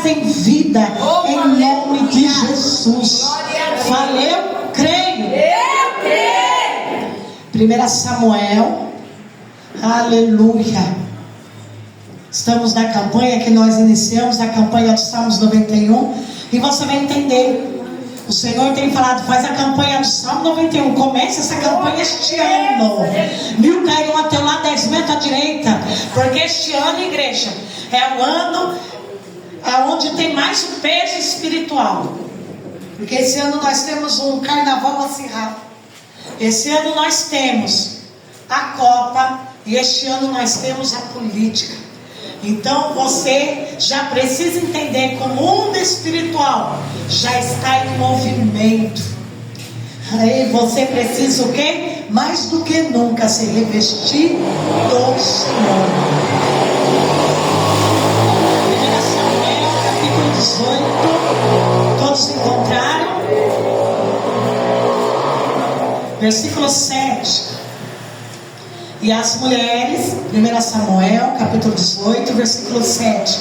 trazem vida em nome de Jesus. Fale, eu creio. Eu creio. 1 Samuel, aleluia. Estamos na campanha que nós iniciamos, a campanha dos Salmos 91, e você vai entender. O Senhor tem falado, faz a campanha do Salmo 91, comece essa campanha este ano. 1000 cairão a teu lado, 10 mil à tua direita, porque este ano, igreja, é o ano onde tem mais o peso espiritual. Porque esse ano nós temos um carnaval acirrado. Esse ano nós temos a Copa, e este ano nós temos a política. Então você já precisa entender que o mundo espiritual já está em movimento. Aí você precisa o quê? Mais do que nunca se revestir do Senhor. 1 Samuel, capítulo 18. Todos encontraram? Versículo 7. E as mulheres, 1 Samuel, capítulo 18, versículo 7.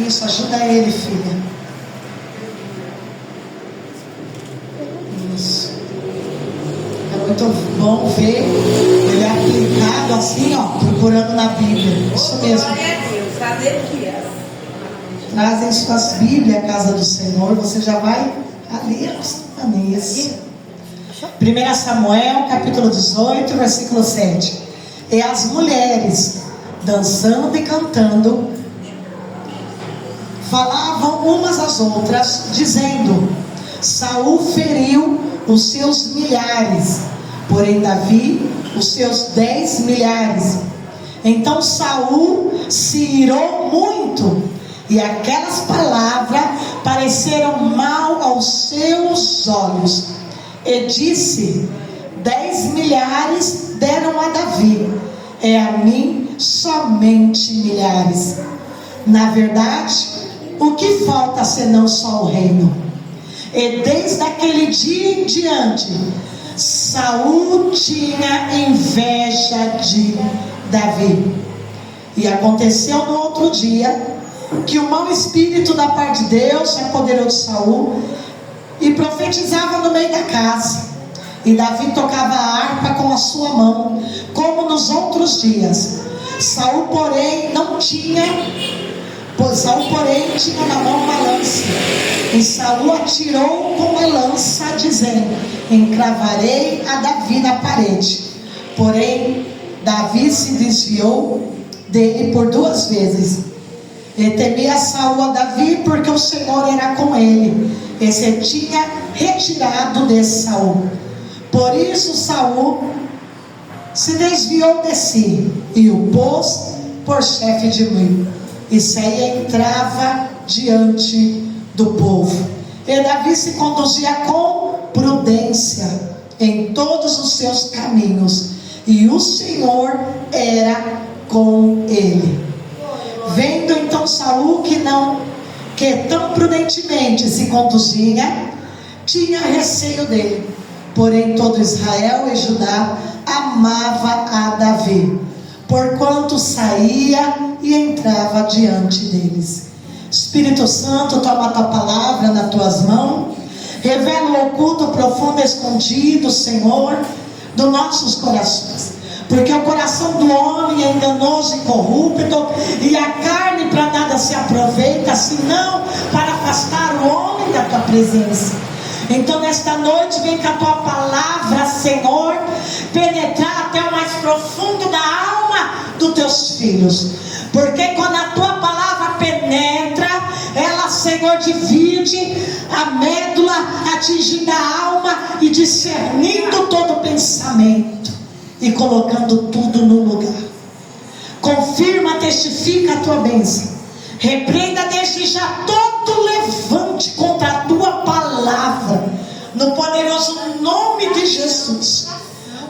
Isso, ajuda ele, filha. Isso. É muito bom ver ele aplicado assim, ó, procurando na Bíblia. Isso mesmo. Glória a Deus, cadê que Trazem suas Bíblias à casa do Senhor, você já vai ali nisso. 1 Samuel, capítulo 18, versículo 7. E as mulheres, dançando e cantando, falavam umas às outras, dizendo: Saul feriu os seus milhares, porém Davi os seus 10 milhares. Então Saul se irou muito, e aquelas palavras pareceram mal aos seus olhos. E disse: 10 milhares deram a Davi, é a mim somente milhares. Na verdade, o que falta senão só o reino? E desde aquele dia em diante, Saul tinha inveja de Davi. E aconteceu no outro dia que o mau espírito da parte de Deus se apoderou de Saul e profetizava no meio da casa. E Davi tocava a harpa com a sua mão, como nos outros dias. Saul, porém, tinha na mão uma lança. E Saul atirou com a lança, dizendo: encravarei a Davi na parede. Porém, Davi se desviou dele por 2 vezes. E temia Saul a Davi, porque o Senhor era com ele, e se tinha retirado de Saul. Por isso Saul se desviou de si, e o pôs por chefe de mil, e saía e entrava diante do povo. E Davi se conduzia com prudência em todos os seus caminhos, e o Senhor era com ele. Vendo então Saul que tão prudentemente se conduzia, tinha receio dele. Porém todo Israel e Judá amava a Davi, porquanto saía e entrava diante deles. Espírito Santo, toma a tua palavra nas tuas mãos, revela o oculto, profundo, escondido, Senhor, dos nossos corações. Porque o coração do homem é enganoso e corrupto, e a carne para nada se aproveita, senão para afastar o homem da tua presença. Então nesta noite vem com a tua palavra, Senhor, penetrar até o mais profundo da alma dos teus filhos. Porque quando a tua palavra penetra, ela, Senhor, divide a médula, atingindo a alma e discernindo todo o pensamento e colocando tudo no lugar. Confirma, testifica a tua bênção. Repreenda desde já todo levante contra a tua palavra, no poderoso nome de Jesus.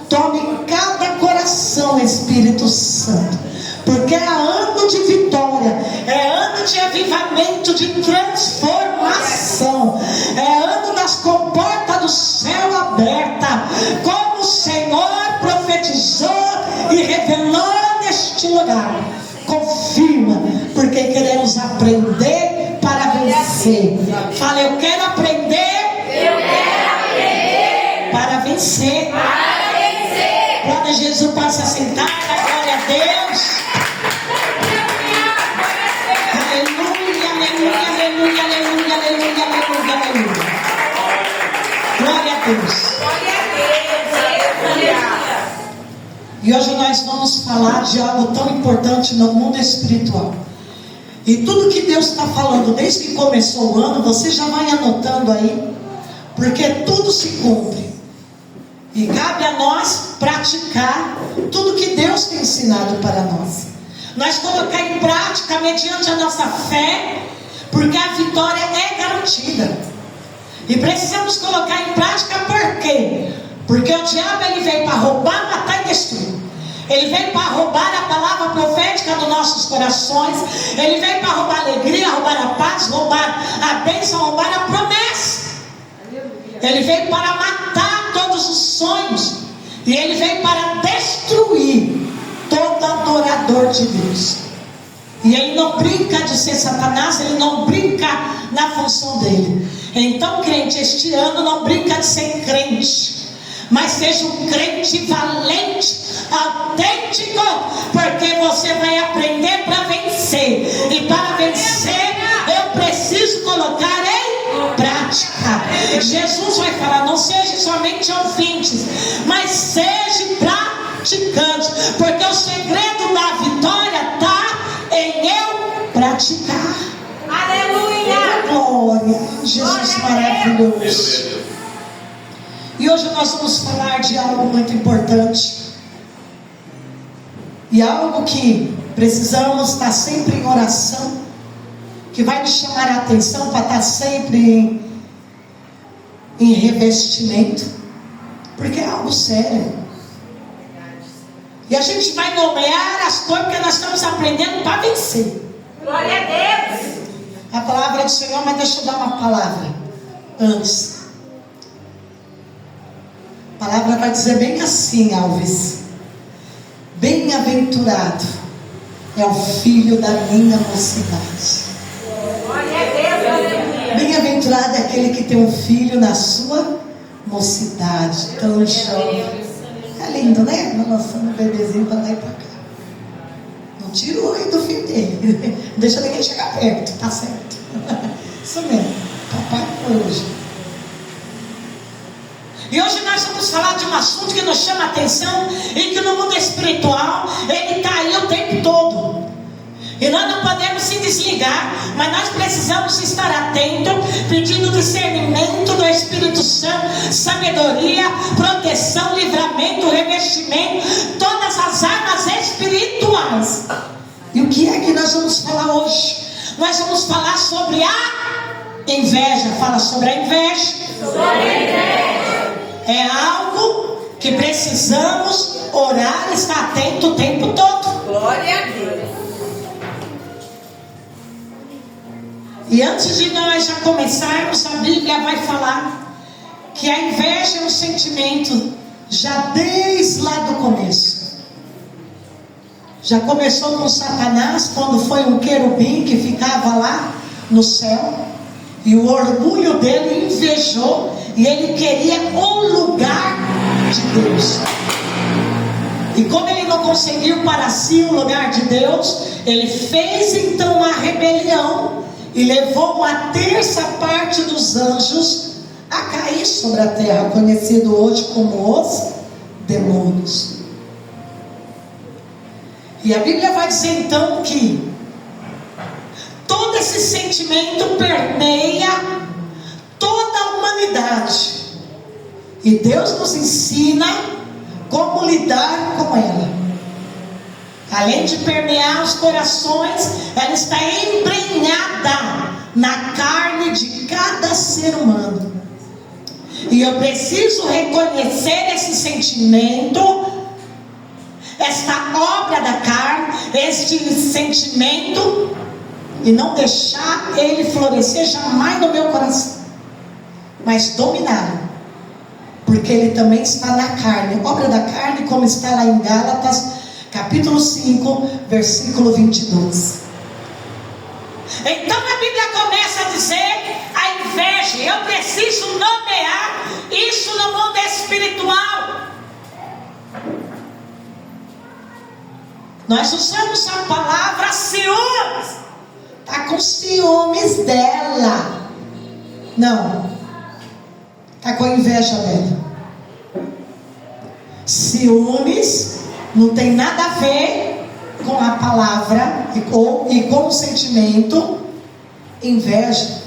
Tome cada coração, Espírito Santo, porque é ano de vitória, é ano de avivamento, de transformação, é ano das comportas do céu aberta, como o Senhor profetizou e revelou neste lugar. Confia porque queremos aprender para vencer. Fala, eu quero aprender para vencer. Glória a Jesus, pode se assentar. Glória a Deus. Aleluia, aleluia, aleluia, aleluia, aleluia, aleluia, aleluia. Glória a Deus. E hoje nós vamos falar de algo tão importante no mundo espiritual. E tudo que Deus está falando desde que começou o ano, você já vai anotando aí, porque tudo se cumpre. E cabe a nós praticar tudo que Deus tem ensinado para nós. Nós colocar em prática mediante a nossa fé, porque a vitória é garantida. E precisamos colocar em prática por quê? Porque o diabo ele veio para roubar, matar e destruir. Ele veio para roubar a palavra profética dos nossos corações. Ele veio para roubar a alegria, roubar a paz, roubar a bênção, roubar a promessa. Ele veio para matar todos os sonhos. E ele veio para destruir todo adorador de Deus. E ele não brinca de ser Satanás, ele não brinca na função dele. Então, crente, este ano não brinca de ser crente, mas seja um crente valente, autêntico, porque você vai aprender para vencer. E para vencer, eu preciso colocar em prática. Jesus vai falar, não seja somente ouvintes, mas seja praticante, porque o segredo da vitória está em eu praticar. Aleluia! Glória, Jesus maravilhoso. E hoje nós vamos falar de algo muito importante. E algo que precisamos estar sempre em oração, que vai nos chamar a atenção para estar sempre em revestimento, porque é algo sério. E a gente vai nomear as coisas porque nós estamos aprendendo para vencer. Glória a Deus! A palavra do Senhor, mas deixa eu dar uma palavra antes. A palavra vai dizer bem assim, Alves: bem-aventurado é o filho da minha mocidade. Glória a Deus, aleluia. Bem-aventurado é aquele que tem um filho na sua mocidade. Tão jovem. É lindo, né? Nós lançando um bebezinho para lá e para cá. Não tira o olho do filho dele. Não deixa ninguém chegar perto, tá certo? Isso mesmo. Papai hoje. E hoje nós vamos falar de um assunto que nos chama a atenção e que no mundo espiritual ele está aí o tempo todo. E nós não podemos se desligar, mas nós precisamos estar atentos, pedindo discernimento do Espírito Santo, sabedoria, proteção, livramento, revestimento, todas as armas espirituais. E o que é que nós vamos falar hoje? Nós vamos falar sobre a inveja. Fala sobre a inveja. Sobre a inveja. É algo que precisamos orar e estar atento o tempo todo. Glória a Deus. E antes de nós já começarmos, a Bíblia vai falar que a inveja é um sentimento já desde lá do começo. Já começou com Satanás, quando foi um querubim que ficava lá no céu. E o orgulho dele invejou, e ele queria um lugar de Deus. E como ele não conseguiu para si o lugar de Deus, ele fez então uma rebelião e levou uma terça parte dos anjos a cair sobre a terra, conhecido hoje como os demônios. E a Bíblia vai dizer então que todo esse sentimento permeia toda a humanidade. E Deus nos ensina como lidar com ela. Além de permear os corações, ela está embrenhada na carne de cada ser humano. E eu preciso reconhecer esse sentimento, esta obra da carne, este sentimento, e não deixar ele florescer jamais no meu coração, mas dominar, porque ele também está na carne, obra da carne, como está lá em Gálatas capítulo 5, versículo 22. Então a Bíblia começa a dizer a inveja. Eu preciso nomear isso no mundo espiritual. Nós usamos a palavra ciúmes. Está com ciúmes dela. Não. Está com inveja dela. Ciúmes não tem nada a ver com a palavra e com o sentimento inveja.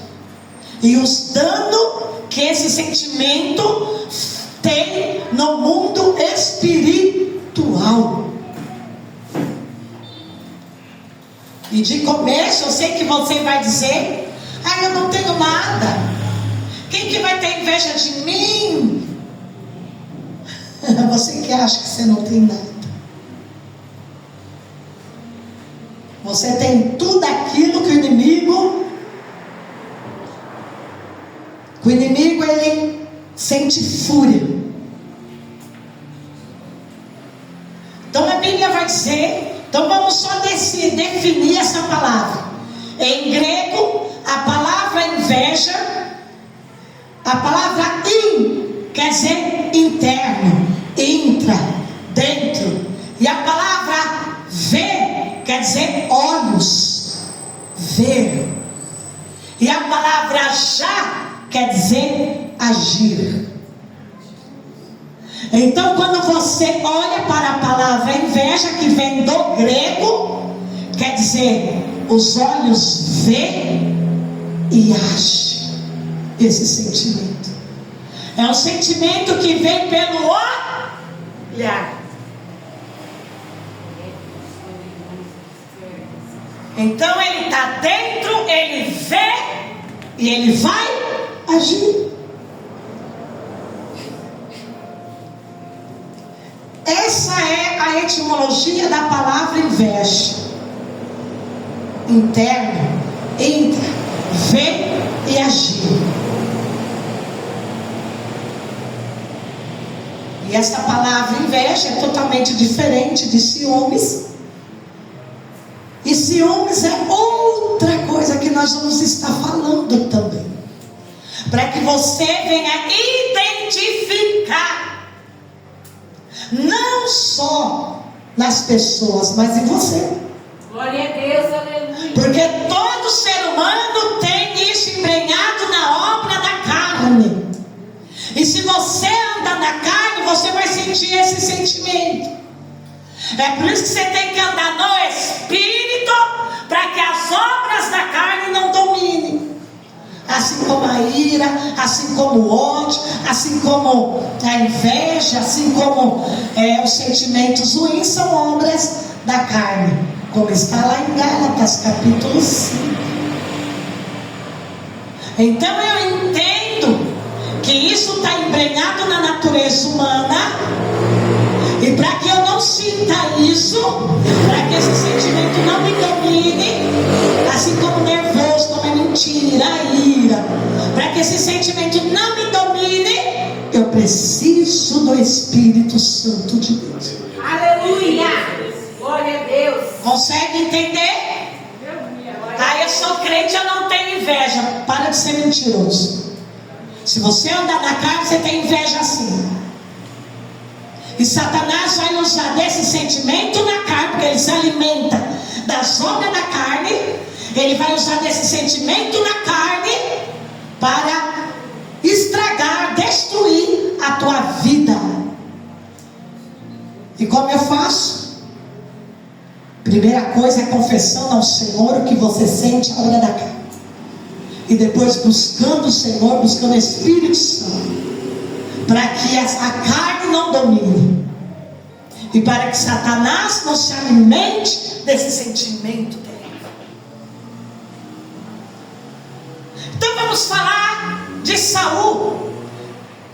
E os danos que esse sentimento tem no mundo espiritual. E de começo, eu sei que você vai dizer: eu não tenho nada. Quem que vai ter inveja de mim? Você que acha que você não tem nada. Você tem tudo aquilo que o inimigo ele sente fúria. Então a Bíblia vai dizer. Então vamos só definir essa palavra. Em grego, a palavra inveja, a palavra quer dizer interno, intra, dentro. E a palavra ver quer dizer olhos, ver. E a palavra já quer dizer agir. Então, quando você olha para a palavra inveja, que vem do grego, quer dizer, os olhos vê e agem. Esse sentimento é um sentimento que vem pelo olhar. Então, ele está dentro, ele vê e ele vai agir. Essa é a etimologia da palavra inveja. Interno, entra, vê e agir. E essa palavra inveja é totalmente diferente de ciúmes. E ciúmes é outra coisa que nós vamos estar falando também, para que você venha identificar não só nas pessoas, mas em você. Glória a Deus, aleluia. Porque todo ser humano tem isso embrenhado na obra da carne. E se você andar na carne, você vai sentir esse sentimento. É por isso que você tem que andar no Espírito, para que as obras da carne não dominem. Assim como a ira, assim como o ódio, assim como a inveja, assim como os sentimentos ruins, são obras da carne, como está lá em Gálatas capítulo 5. Então eu entendo que isso está embrenhado na natureza humana, e para que eu não sinta isso, para que esse sentimento não me domine, assim como o nervoso, como a mentira, a ira, para que esse sentimento não me domine, eu preciso do Espírito Santo de Deus. Aleluia! Glória a Deus! Consegue entender? Eu sou crente, eu não tenho inveja. Para de ser mentiroso. Se você andar na carne, você tem inveja assim. E Satanás vai usar desse sentimento na carne, porque ele se alimenta das obras da carne. Ele vai usar desse sentimento na carne para estragar, destruir a tua vida. E como eu faço? Primeira coisa é confessando ao Senhor o que você sente a hora da carne. E depois buscando o Senhor, buscando o Espírito Santo, para que a carne não domine, e para que Satanás não se alimente desse sentimento terrível. Então vamos falar de Saul.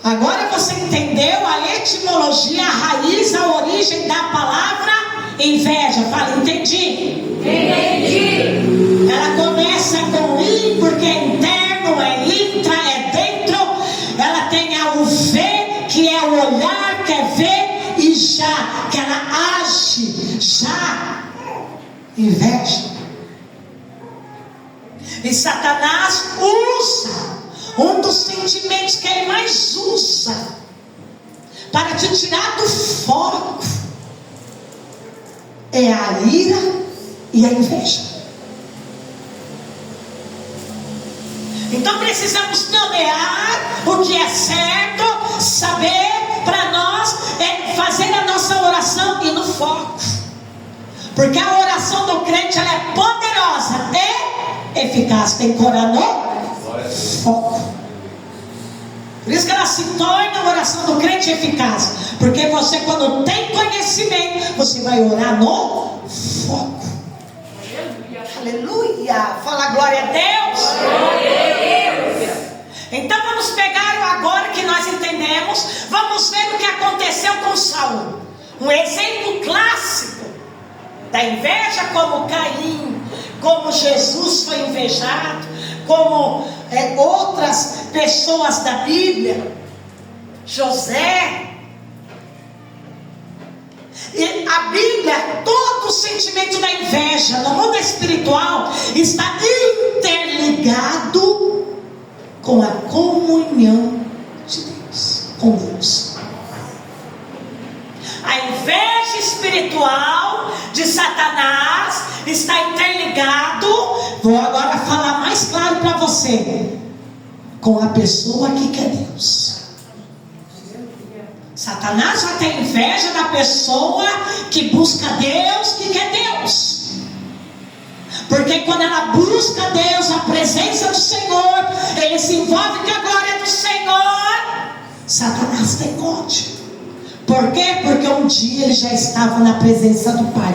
Agora você entendeu a etimologia, a raiz, a origem da palavra inveja. Fala, entendi. Entendi. Ela começa com I, porque é interno, é intra, é dentro. Ela tem o ver, que é o olhar, que é ver, e já, que ela age, já. Inveja. E Satanás usa um dos sentimentos que ele mais usa para te tirar do foco, é a ira e a inveja. Então precisamos nomear o que é certo, saber para nós fazer a nossa oração e no foco. Porque a oração do crente ela é poderosa e eficaz. Tem que orar no foco. Por isso que ela se torna a oração do crente eficaz. Porque você, quando tem conhecimento, você vai orar no foco. Aleluia! Fala glória a Deus! Glória a Deus! Então vamos pegar o agora que nós entendemos. Vamos ver o que aconteceu com Saul. Um exemplo clássico da inveja, como Caim, como Jesus foi invejado, como outras pessoas da Bíblia, José. E a Bíblia, todo o sentimento da inveja no mundo espiritual está interligado com a comunhão de Deus, com Deus. A inveja espiritual de Satanás está interligado, vou agora falar mais claro para você, com a pessoa que quer Deus. Satanás vai ter inveja da pessoa que busca Deus, que quer Deus. Porque quando ela busca Deus, a presença do Senhor, ele se envolve com a glória do Senhor, Satanás tem ódio. Por quê? Porque um dia ele já estava na presença do Pai.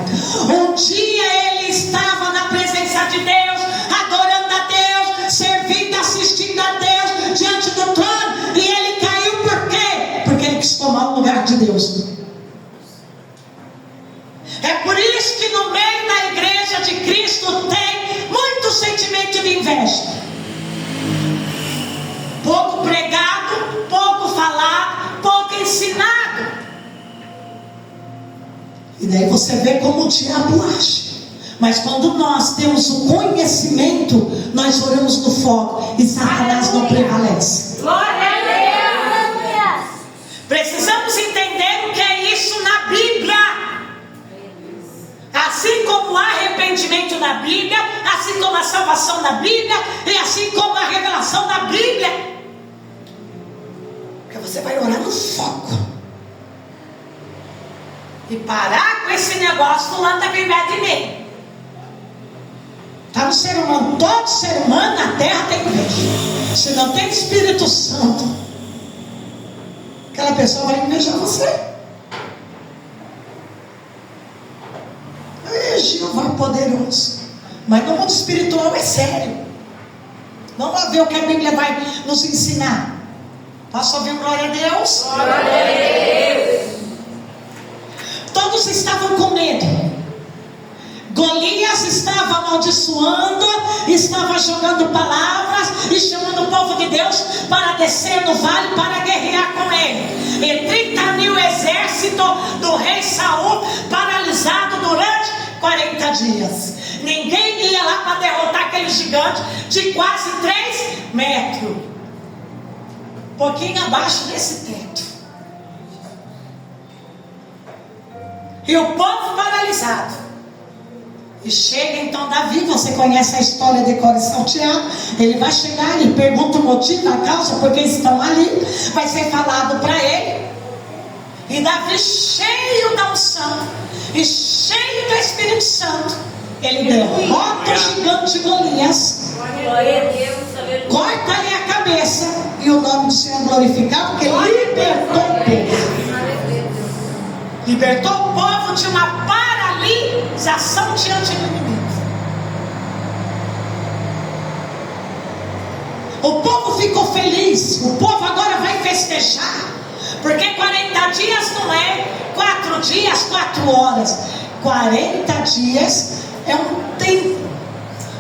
Um dia ele estava na presença de Deus, adorando a Deus, servindo, assistindo a Deus, diante do trono. E ele caiu por quê? Porque ele quis tomar o lugar de Deus. É por isso que no meio da igreja de Cristo tem muito sentimento de inveja. Pouco pregado, pouco falado, pouco ensinado. E daí você vê como o diabo age. Mas quando nós temos o conhecimento, nós oramos no foco e Satanás não prevalece. Glória a Deus! Precisamos entender o que é isso na Bíblia. Assim como há arrependimento na Bíblia, assim como a salvação na Bíblia, e assim como a revelação na Bíblia. Porque você vai orar no foco. E parar com esse negócio, fulano está bem perto de mim. Está no ser humano, todo ser humano na terra tem inveja. Se não tem Espírito Santo, aquela pessoa vai invejar você. É Jeová poderoso. Mas no mundo espiritual é sério. Vamos lá ver o que a Bíblia vai nos ensinar. Posso ouvir glória a Deus? Glória a Deus! Todos estavam com medo. Golias estava amaldiçoando, estava jogando palavras e chamando o povo de Deus para descer no vale para guerrear com ele. E 30 mil exército do rei Saul paralisado durante 40 dias. Ninguém ia lá para derrotar aquele gigante de quase 3 metros, um pouquinho abaixo desse teto. E o povo paralisado. E chega então Davi, você conhece a história de cor e salteado. Ele vai chegar, ele pergunta o motivo, a causa, porque estão ali. Vai ser falado para ele. E Davi, cheio da unção e cheio do Espírito Santo, ele derrota o gigante Golias. Glória a Deus, aleluia. Corta-lhe a cabeça e o nome do Senhor glorificado, porque libertou o povo. Libertou o povo de uma paralisação diante do inimigo. O povo ficou feliz. O povo agora vai festejar. Porque 40 dias não é 4 dias, 4 horas. 40 dias é um tempo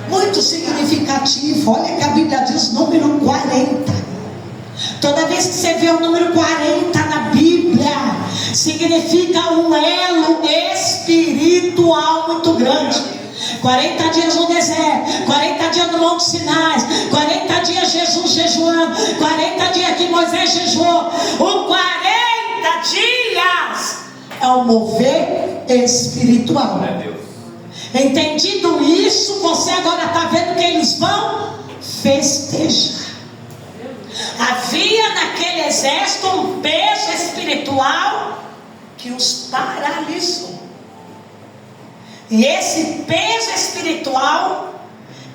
muito significativo. Olha que a Bíblia diz número 40. Toda vez que você vê o número 40 na Bíblia, significa um elo espiritual muito grande. 40 dias no deserto, 40 dias no Monte Sinai, 40 dias Jesus jejuando, 40 dias que Moisés jejuou. O 40 dias é o mover espiritual. Entendido isso, você agora está vendo que eles vão festejar. Havia naquele exército um peso espiritual que os paralisou. E esse peso espiritual,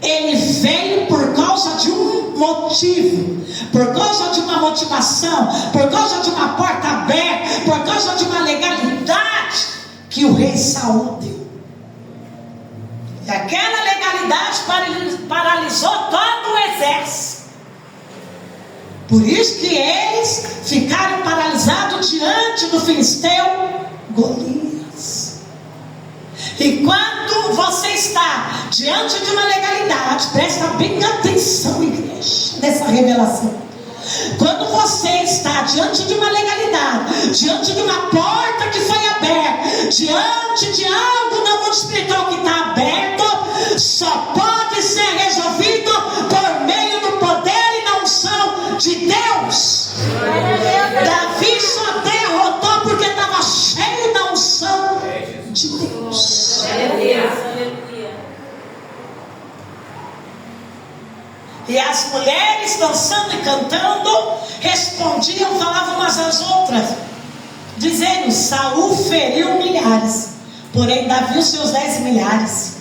ele veio por causa de um motivo, por causa de uma motivação, por causa de uma porta aberta, por causa de uma legalidade que o rei Saul deu. E aquela legalidade paralisou todo o exército. Por isso que eles ficaram paralisados diante do filisteu Golias. E quando você está diante de uma legalidade, presta bem atenção, igreja, nessa revelação. Quando você está diante de uma legalidade, diante de uma porta que foi aberta, diante de algo no mundo espiritual que está aberto, só pode ser resolvido por meio do poder e da unção de Deus. Davi só derrotou porque estava cheio da unção de Deus. E as mulheres dançando e cantando respondiam, falavam umas às outras, dizendo: Saul feriu milhares, porém Davi os seus 10 milhares.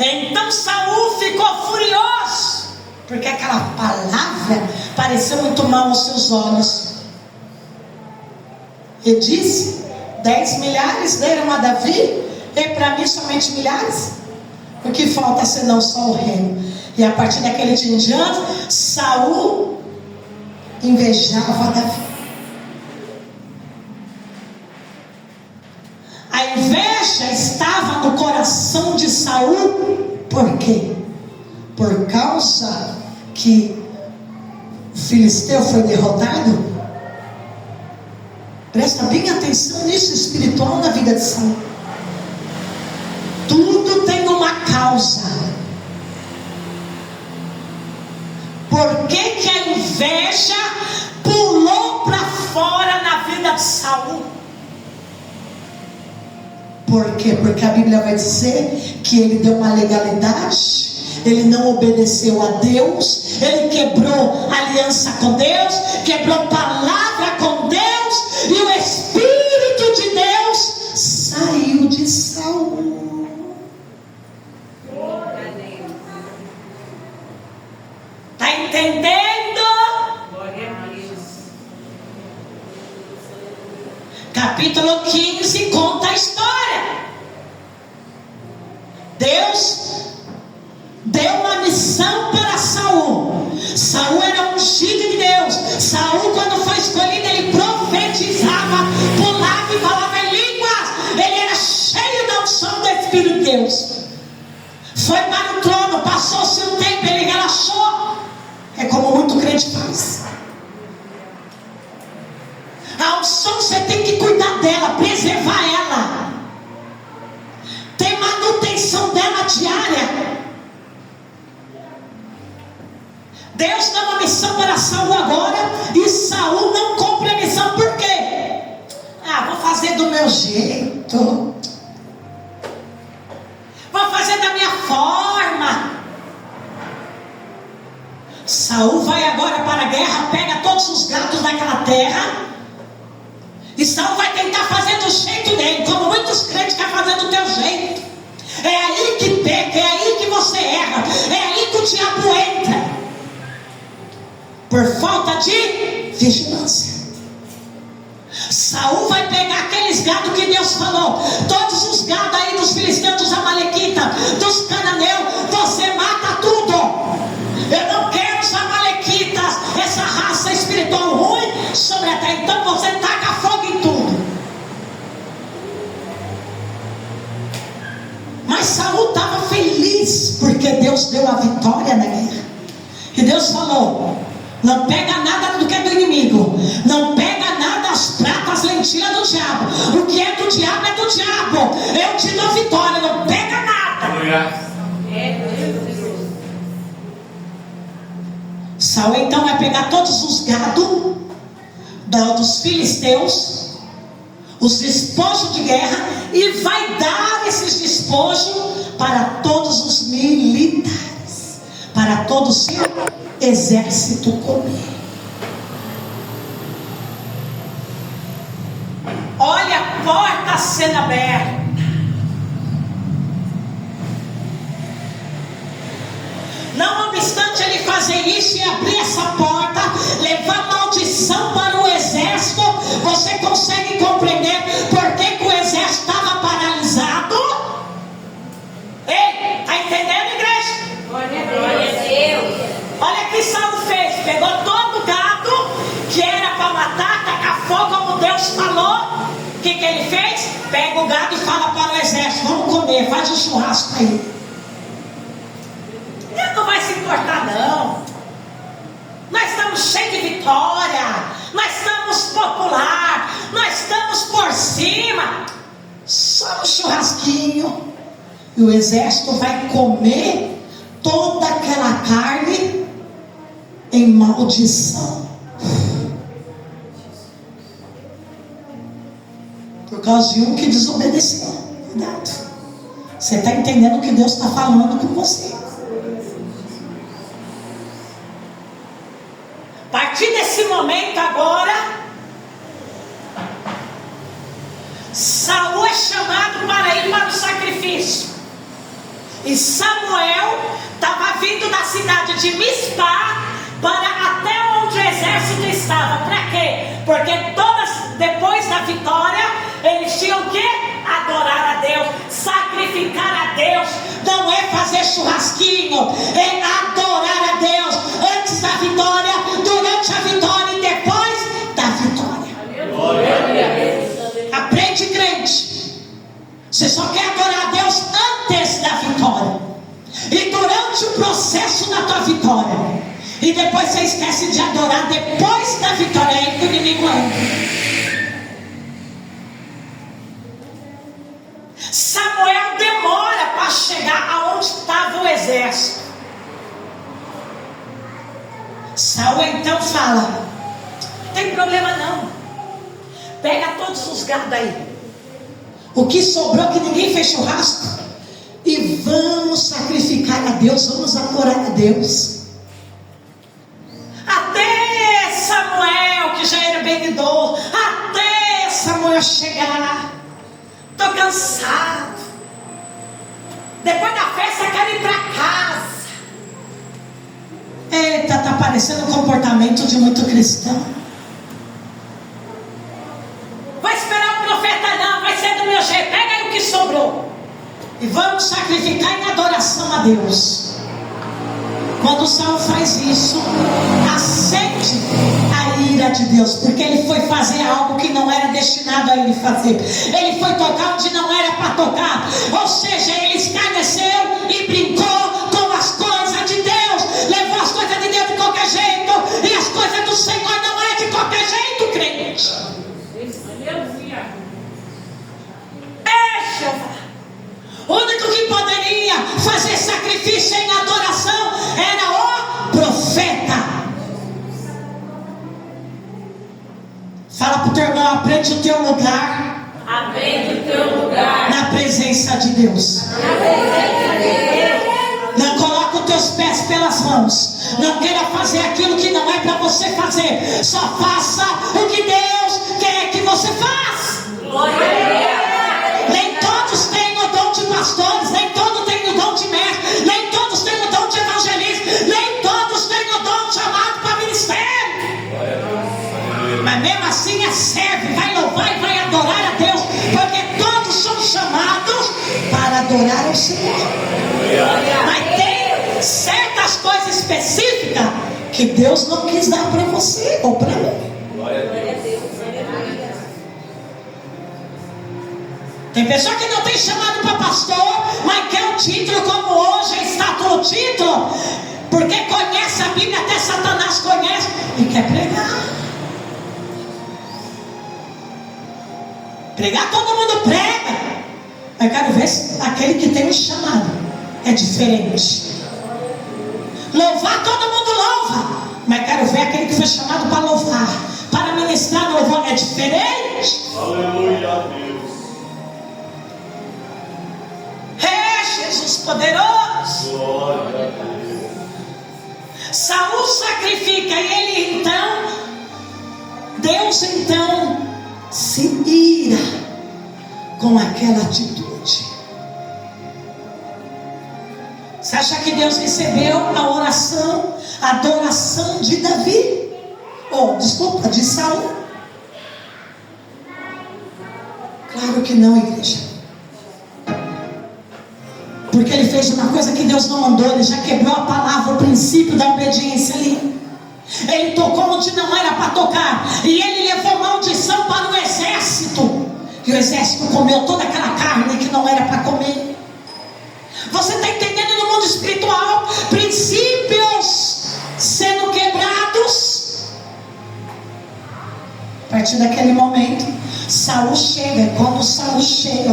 Então Saul ficou furioso, porque aquela palavra pareceu muito mal aos seus olhos. E disse: 10 milhares deram a Davi, e para mim somente milhares? O que falta senão só o reino? E a partir daquele dia em diante, Saul invejava Davi. A inveja estava no coração de Saul. Por quê? Por causa que o filisteu foi derrotado. Presta bem atenção nisso espiritual na vida de Saul. Tudo tem uma causa. Por que a inveja pulou para fora na vida de Saul? Por quê? Porque a Bíblia vai dizer que ele deu uma legalidade, ele não obedeceu a Deus, ele quebrou aliança com Deus, quebrou palavra com Deus, e o Espírito de Deus saiu de Saul. Está entendendo? Capítulo 15 conta a história. Deus deu uma missão para Saul. Saul era ungido de Deus. Saul, quando foi escolhido, ele profetizava, pulava e falava em línguas. Ele era cheio da unção do Espírito de Deus. Foi para o trono, passou-se um tempo, ele relaxou. É como muito crente faz. A unção você tem que cuidar dela, preservar ela, ter manutenção dela diária. Deus dá uma missão para Saul agora, e Saul não cumpre a missão. Por quê? Vou fazer do meu jeito, vou fazer da minha forma. Saul vai agora para a guerra, pega todos os gatos daquela terra, e Saul vai tentar fazer do jeito dele, como muitos crentes querem fazer do teu jeito. É aí que peca, é aí que você erra, é aí que o diabo entra, por falta de vigilância. Saul vai pegar aqueles gados que Deus falou, todos os gados aí dos filisteus, dos amalequitas, dos cananeus, você mata tudo. Eu não quero os amalequitas, essa raça espiritual ruim sobre a terra. Então você taca fogo em tudo. Mas Saul estava feliz, porque Deus deu a vitória na guerra. E Deus falou: não pega nada do que é do inimigo, não pega nada as pratas, as lentilhas do diabo. O que é do diabo é do diabo. Eu te dou vitória, não pega nada. Saul então vai pegar todos os gados dos filisteus, os despojos de guerra, e vai dar esses despojos para todos os militares, para todo o seu exército comer. Olha a porta sendo aberta. Não obstante ele fazer isso e abrir essa porta, levar maldição para o exército, você consegue compreender por que o exército estava paralisado? Ei, está entendendo, igreja? Glória a Deus. Olha o que Saul fez: pegou todo o gado que era para matar, tacar fogo, como Deus falou. O que ele fez? Pega o gado e fala para o exército: vamos comer, faz um churrasco aí. Ele não vai se importar, não. Nós estamos cheios de vitória, nós estamos popular, nós estamos por cima. Só um churrasquinho. E o exército vai comer toda aquela carne em maldição, por causa de um que desobedeceu. Cuidado. Você está entendendo o que Deus está falando com você? A partir desse momento agora, Saul é chamado para ir para o sacrifício. E Samuel estava vindo da cidade de Mispá para até onde o exército estava. Para quê? Porque depois da vitória, eles tinham que adorar a Deus, sacrificar a Deus. Não é fazer churrasquinho, é adorar a Deus antes da vitória, durante a vitória e depois da vitória. Glória a Deus. Aprende, crente. Você só quer adorar a Deus antes da vitória e durante o processo da tua vitória, e depois você esquece de adorar depois da vitória. É aí que o inimigo anda. Samuel demora para chegar aonde estava o exército. Saul então fala: não tem problema não, pega todos os gados aí, o que sobrou que ninguém fez churrasco, e vamos sacrificar a Deus, vamos adorar a Deus. Até Samuel, que já era bem idoso, até Samuel chegar, estou cansado, depois da festa eu quero ir para casa. Eita, está parecendo um comportamento de muito cristão. Vai esperar o profeta não, vai ser do meu jeito, pega aí o que sobrou e vamos sacrificar em adoração a Deus. Quando Saul faz isso, acende a ira de Deus, porque ele foi fazer algo que não era destinado a ele fazer. Ele foi tocar onde não era para tocar. Ou seja, ele escarneceu e brincou com as coisas de Deus, levou as coisas de Deus de qualquer jeito, e as coisas do Senhor não é de qualquer jeito, crente. É Jeová. O único que poderia fazer sacrifício em adoração era o profeta. Fala para o teu irmão: aprende o teu lugar. Aprende o teu lugar Na presença de Deus. Não coloque os teus pés pelas mãos. Não queira fazer aquilo que não é para você fazer. Só faça o que Deus quer que você faça. Glória a Deus. Nem todos têm o dom de pastores, nem todos têm o dom de mestre, nem todos têm o dom de evangelista, nem todos têm o dom chamado para ministério. Mas mesmo assim serve, vai louvar e vai adorar a Deus, porque todos são chamados para adorar ao Senhor. Mas tem certas coisas específicas que Deus não quis dar para você ou para mim. Tem pessoa que não tem chamado para pastor, mas quer um título como hoje, a estátua do título, porque conhece a Bíblia, até Satanás conhece, e quer pregar. Pregar todo mundo prega, mas quero ver aquele que tem um chamado. é diferente. Louvar todo mundo louva, mas quero ver aquele que foi chamado para louvar, para ministrar louvor, é diferente. Aleluia, Deus. Jesus poderoso. Glória a Deus. Saul sacrifica e ele então, Deus então se ira com aquela atitude. Você acha que Deus recebeu a oração, a adoração de Davi? De Saul? Claro que não, igreja. Porque ele fez uma coisa que Deus não mandou. Ele já quebrou a palavra, o princípio da obediência ali. Ele tocou onde não era para tocar, e ele levou maldição para o exército, e o exército comeu toda aquela carne que não era para comer. Você está entendendo? No mundo espiritual, princípios sendo quebrados. A partir daquele momento, Saul chega. E quando Samuel chega.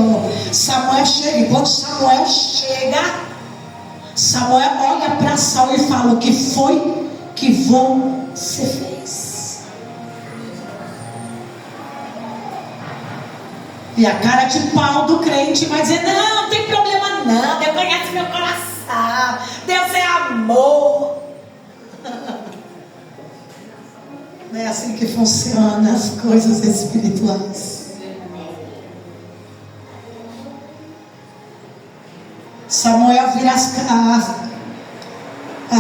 E quando Samuel chega, Samuel olha para Saul e fala: o que foi que você fez? E a cara de pau do crente vai dizer: não, não tem problema não, Deus conhece meu coração, Deus é amor. Não é assim que funcionam as coisas espirituais. Samuel vira as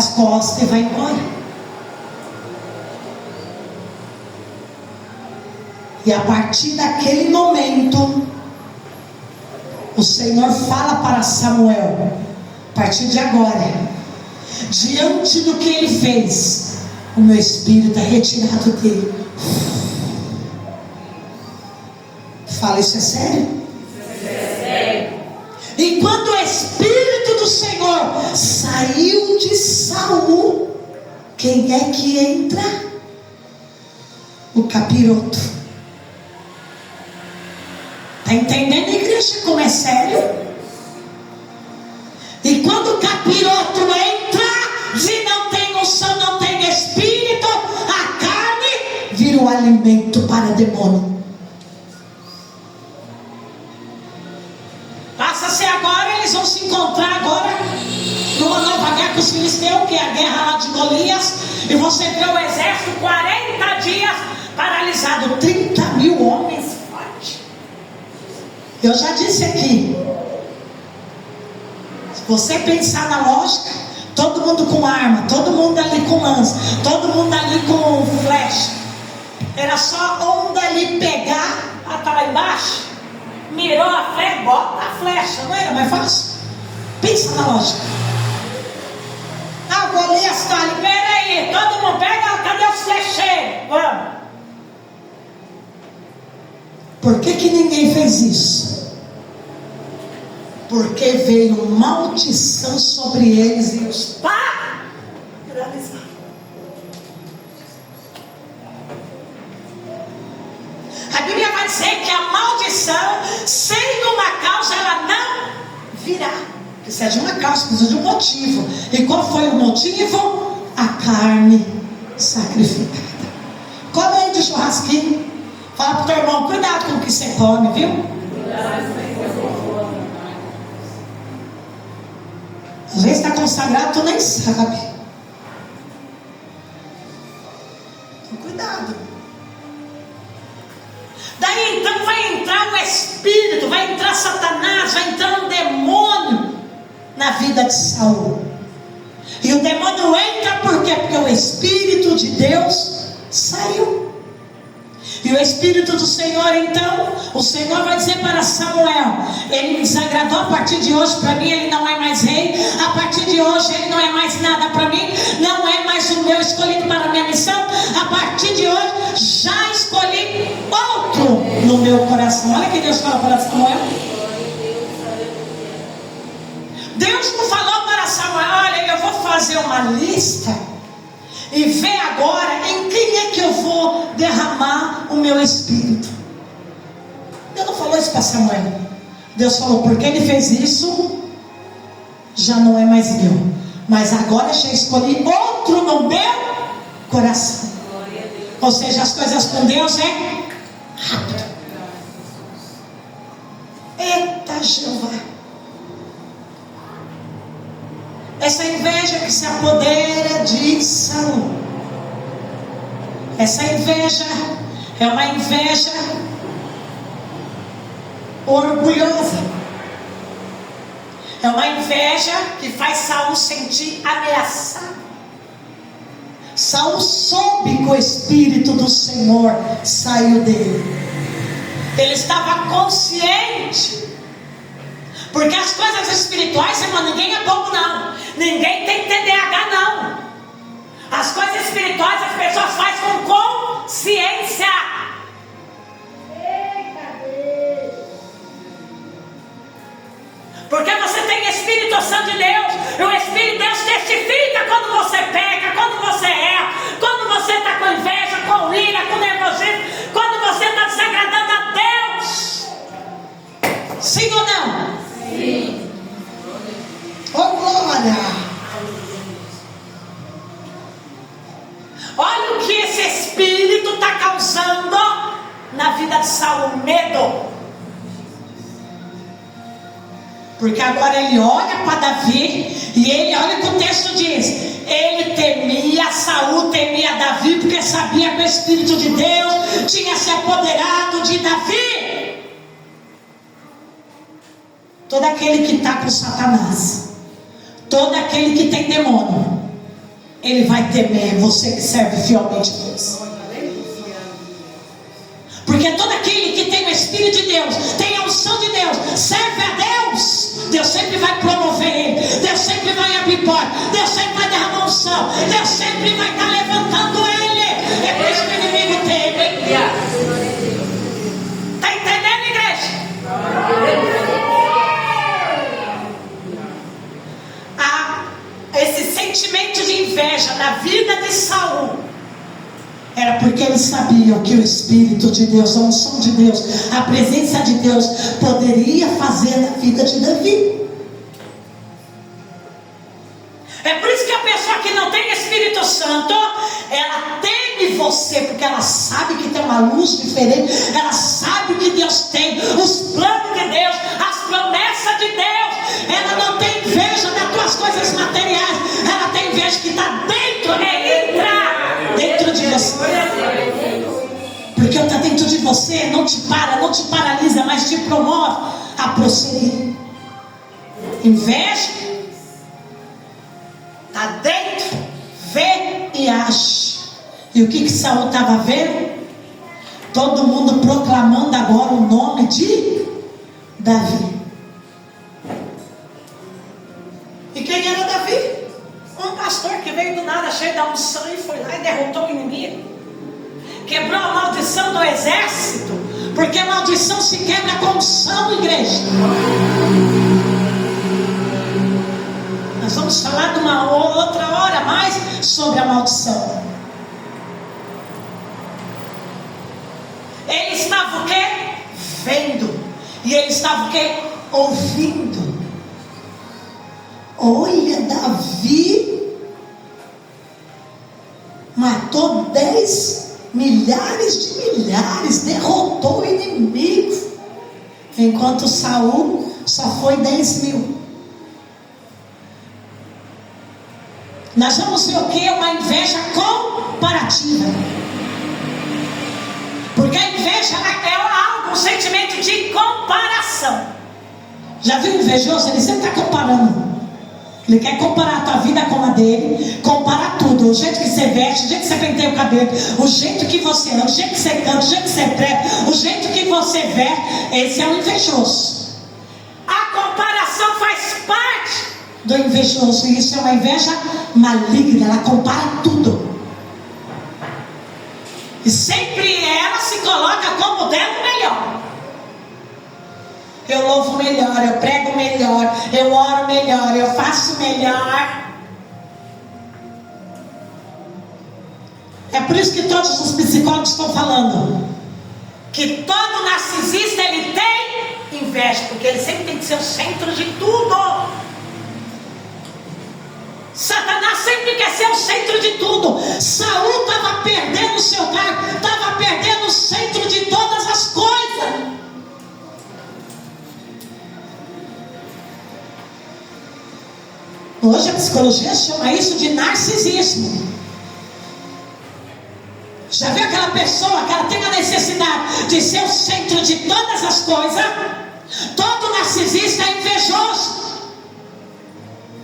costas e vai embora. E a partir daquele momento, o Senhor fala para Samuel: a partir de agora, diante do que ele fez, o meu espírito é retirado dele. Fala, isso é sério? É sério. E quando o Espírito do Senhor saiu de Saul, quem é que entra? O capiroto. Está entendendo, igreja, como é sério? E quando o capiroto entra, se não tem unção, não tem espírito, a carne vira o alimento para demônio. Passa-se agora, eles vão se encontrar agora numa nova guerra com os filisteus, que é a guerra lá de Golias, e você vê o exército 40 dias paralisado, 30 mil homens fortes. Eu já disse aqui, se você pensar na lógica, todo mundo com arma, todo mundo ali com lança, todo mundo ali com flecha, era só um dali pegar, tá lá embaixo, mirou a flecha, bota a flecha, não era mais fácil? Pensa na lógica. Ah, o Golias está ali, peraí, todo mundo pega, cadê os flecheiros? Vamos. Por que ninguém fez isso? Porque veio maldição sobre eles e os paralisaram. A Bíblia vai dizer que a maldição, sem uma causa, ela não virá. Precisa de uma causa, precisa de um motivo. E qual foi o motivo? A carne sacrificada. Come aí de churrasquinho. Fala pro teu irmão: cuidado com o que você come, viu? Às vezes está consagrado, tu nem sabe. Então, cuidado. Daí então vai entrar o espírito, vai entrar Satanás, vai entrar um demônio na vida de Saul. E o demônio entra por quê? Porque o Espírito de Deus saiu. E o Espírito do Senhor, então, o Senhor vai dizer para Samuel: ele me desagradou, a partir de hoje para mim ele não é mais rei, a partir de hoje ele não é mais nada para mim, não é mais o meu escolhido para a minha missão, a partir de hoje já escolhi outro no meu coração. Olha que Deus fala para Samuel. Deus não falou para Samuel: olha, eu vou fazer uma lista e ver agora em quem é que eu vou derramar o meu espírito. Deus não falou isso para Samuel. Deus falou: porque ele fez isso, já não é mais meu, mas agora já escolhi outro no meu coração. Ou seja, as coisas com Deus é rápido. Eita Jeová. Essa inveja que se apodera de Saul, essa inveja é uma inveja orgulhosa. É uma inveja que faz Saul sentir ameaçado. Saul soube que o Espírito do Senhor saiu dele. Ele estava consciente. Porque as coisas espirituais, irmão, ninguém é bobo não. Ninguém tem TDAH não. As coisas espirituais as pessoas fazem com consciência. Porque você tem Espírito Santo de Deus. E o Espírito de Deus testifica quando você peca, quando você erra, quando você está com inveja, com ira, com nervosismo, quando você está desagradando a Deus. Sim ou não? Sim. Oh glória. Olha o que esse Espírito está causando na vida de Saul. Medo. Porque agora ele olha para Davi e ele olha o que o texto diz. Ele temia, Saul temia Davi, porque sabia que o Espírito de Deus tinha se apoderado de Davi. Todo aquele que está com Satanás, todo aquele que tem demônio, ele vai temer você que serve fielmente a Deus. Porque todo aquele que tem o Espírito de Deus, tem a unção de Deus, serve a Deus, Deus sempre vai promover ele, Deus sempre vai abrir porta, Deus sempre vai derramar unção, Deus sempre vai estar levantando ele. É por isso que o inimigo teme. Está entendendo, igreja? Esse sentimento de inveja na vida de Saul era porque eles sabiam que o Espírito de Deus, a unção de Deus, a presença de Deus poderia fazer na vida de Davi. É por isso que a pessoa que não tem Espírito Santo, ela teme você, porque ela sabe que tem uma luz diferente, ela sabe que Deus tem, os planos de Deus, as promessas de Deus. Ela não tem inveja das tuas coisas materiais, ela tem inveja que está dentro, entra dentro de você. Porque o que está dentro de você não te para, não te paralisa, mas te promove a prosseguir. Inveja está dentro, vê e age. E o que Saul estava vendo? Todo mundo proclamando agora o nome de Davi. E quem era Davi? Um pastor que veio do nada, cheio da unção, e foi lá e derrotou o inimigo. Quebrou a maldição do exército. Porque a maldição se quebra com unção, igreja. Nós vamos falar de uma outra hora mais sobre a maldição. Ele estava o quê? Vendo. E ele estava o quê? Ouvindo. Olha, Davi matou 10 milhares de milhares, derrotou o inimigo, enquanto Saul só foi 10 mil. Nós vamos ver o que é uma inveja comparativa. Porque a inveja é algo, um sentimento de comparação. Já viu o invejoso? Ele sempre está comparando. Ele quer comparar a tua vida com a dele, comparar tudo, o jeito que você veste, o jeito que você penteia o cabelo, o jeito que você anda, o jeito que você canta, o jeito que você prega, o jeito que você veste. Esse é o invejoso. A comparação faz parte do invejoso, e isso é uma inveja maligna, ela compara tudo. E sempre ela se coloca como dela melhor. Eu louvo melhor, eu prego melhor, eu oro melhor, eu faço melhor. É por isso que todos os psicólogos estão falando que todo narcisista, ele tem inveja, porque ele sempre tem que ser o centro de tudo. sempre quer ser o centro de tudo. Saul estava perdendo o seu cargo, estava perdendo o centro de todas as coisas. Hoje a psicologia chama isso de narcisismo. Já viu aquela pessoa que ela tem a necessidade de ser o centro de todas as coisas? Todo narcisista é invejoso.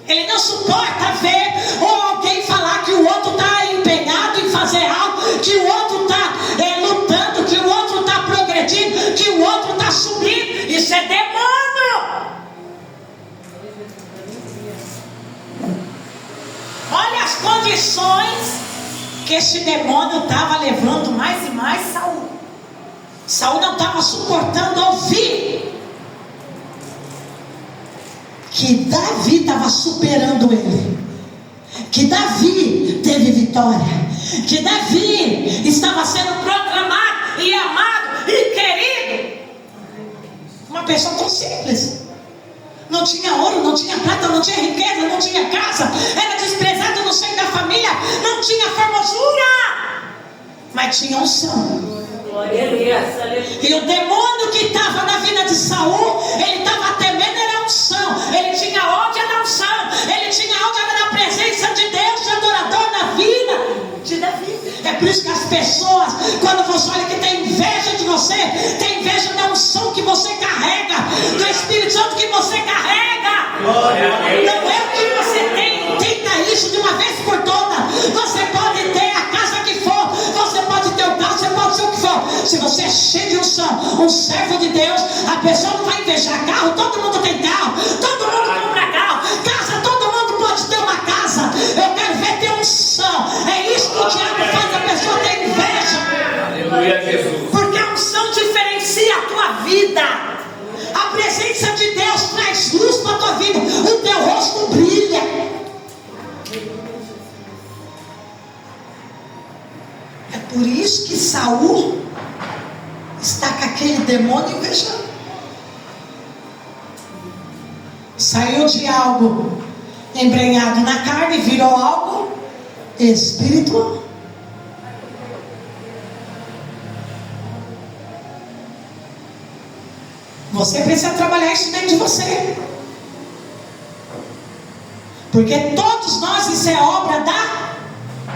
Ele não suporta ver ou alguém falar que o outro está empenhado em fazer algo, que o outro está lutando, que o outro está progredindo, que o outro está subindo. Isso é demônio. Olha as condições que esse demônio estava levando mais e mais Saul. Saul não estava suportando ouvir que Davi estava superando ele, que Davi teve vitória, que Davi estava sendo proclamado e amado e querido. Uma pessoa tão simples, não tinha ouro, não tinha prata, não tinha riqueza, não tinha casa, era desprezado no seio da família, não tinha formosura, mas tinha unção. E o demônio que estava na vida de Saul, ele estava temendo era a unção. Ele tinha ódio da unção, ele tinha ódio da presença de Deus, de adorador na vida de Davi. É por isso que as pessoas, quando você olha que tem inveja de você, tem inveja da unção que você carrega, do Espírito Santo que você carrega. Não é o que você tem. Entenda isso de uma vez por todas. Você pode ter a casa que for, você pode ter o carro, você pode ser o que for. Se você é cheio de unção, um servo de Deus, a pessoa não vai invejar carro. Todo mundo tem carro, todo mundo compra carro, casa, todo mundo pode ter uma casa. Eu quero ver ter unção. É isso que o diabo faz a pessoa ter inveja. Aleluia, Jesus. Porque a unção diferencia a tua vida. A presença de Deus traz luz para a tua vida. O teu rosto brilha. É por isso que Saul está com aquele demônio invejando. Saiu de algo embrenhado na carne, virou algo espiritual. Você precisa trabalhar isso dentro de você. Porque todos nós, isso é obra da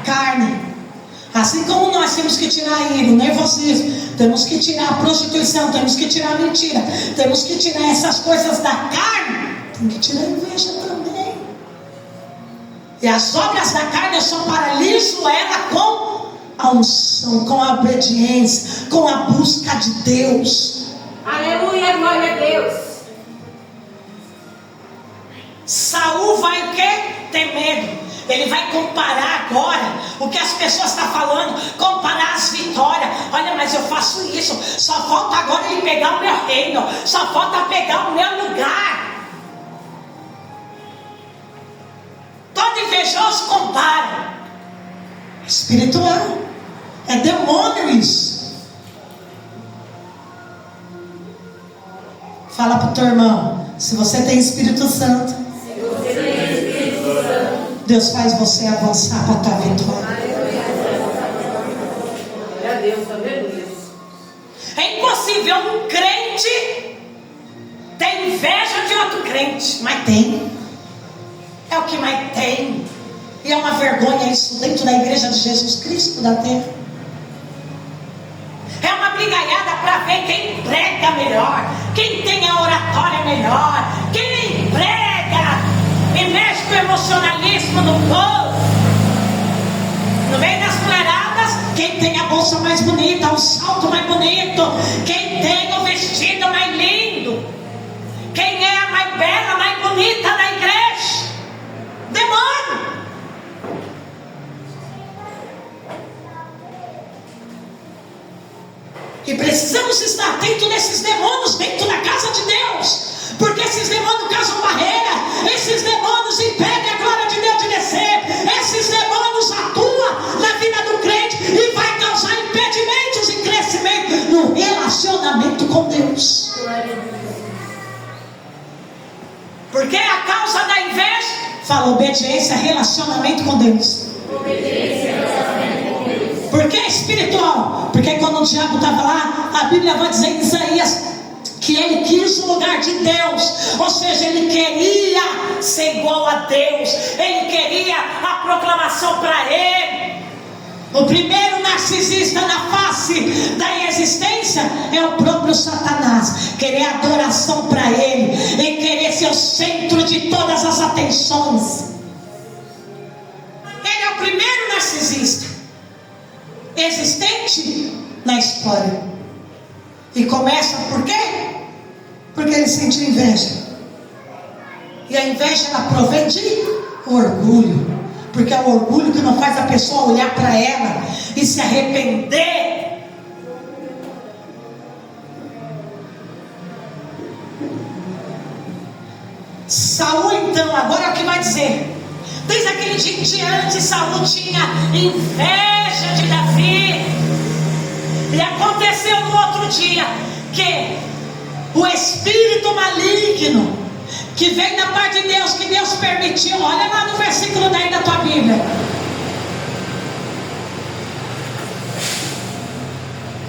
carne. Assim como nós temos que tirar a ira, o nervosismo, temos que tirar a prostituição, temos que tirar a mentira, temos que tirar essas coisas da carne, tem que tirar a inveja também. E as obras da carne eu só paraliso ela com a unção, com a obediência, com a busca de Deus. Aleluia, glória a Deus. Saul vai o quê? Ter medo. Ele vai comparar agora o que as pessoas estão falando, comparar as vitórias. Olha, mas eu faço isso, só falta agora ele pegar o meu reino, só falta pegar o meu lugar. Todo invejoso compara. Espiritual, é demônio isso. Fala para o teu irmão, se você tem Espírito Santo, Deus faz você avançar para a tua vitória. É impossível um crente ter inveja de outro crente, mas tem. É o que mais tem. E é uma vergonha isso dentro da igreja de Jesus Cristo da terra. É uma brigaiada para ver quem prega melhor, quem tem a oratória melhor, quem prega e mexe com o emocionalismo no povo. No meio das mulheradas, quem tem a bolsa mais bonita, o salto mais bonito, quem tem o vestido mais lindo, quem é a mais bela, mais bonita da igreja. Demônio. E precisamos estar atentos nesses demônios dentro da casa de Deus. Porque esses demônios causam barreira, esses demônios impedem a glória de Deus de descer, esses demônios atuam na vida do crente e vai causar impedimentos em crescimento no relacionamento com Deus. Porque a causa da inveja Fala, obediência, relacionamento com Deus. Por que espiritual? Porque quando o diabo estava lá, a Bíblia vai dizer em Isaías que ele quis o lugar de Deus, ou seja, ele queria ser igual a Deus, ele queria a proclamação para ele. O primeiro narcisista na face da existência é o próprio Satanás, querer adoração para ele e querer ser o centro de todas as atenções. Ele é o primeiro narcisista existente na história. E começa por quê? Porque ele sentiu inveja. E a inveja ela provém de orgulho. Porque é o orgulho que não faz a pessoa olhar para ela e se arrepender. Saul então, agora é o que vai dizer. Desde aquele dia em diante, Saul tinha inveja de Davi. E aconteceu no outro dia que o espírito maligno que vem da parte de Deus, que Deus permitiu, olha lá no versículo 10 da tua Bíblia.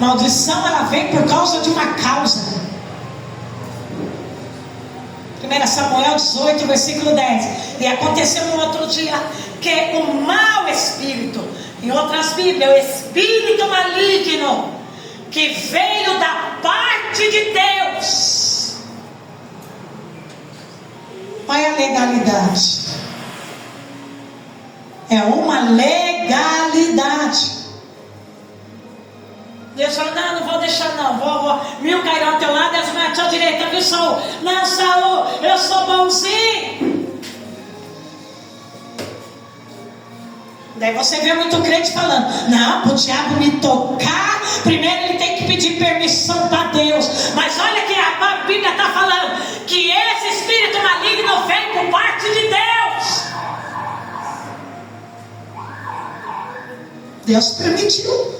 Maldição ela vem por causa de uma causa. 1 Samuel 18, versículo 10. E aconteceu no outro dia que o mau espírito, em outras Bíblias, o espírito maligno que veio da parte de Deus. Olha a legalidade. É uma legalidade. Deus falou, não vou deixar não. Vou. 1000 cairão ao teu lado, 10 mil à tua direita, viu, Saul? Não, Saul, eu sou bonzinho. Daí você vê muito crente falando, não, para o diabo me tocar, primeiro ele tem que pedir permissão para Deus. Mas olha que a Bíblia está falando que esse espírito maligno vem por parte de Deus. Deus permitiu.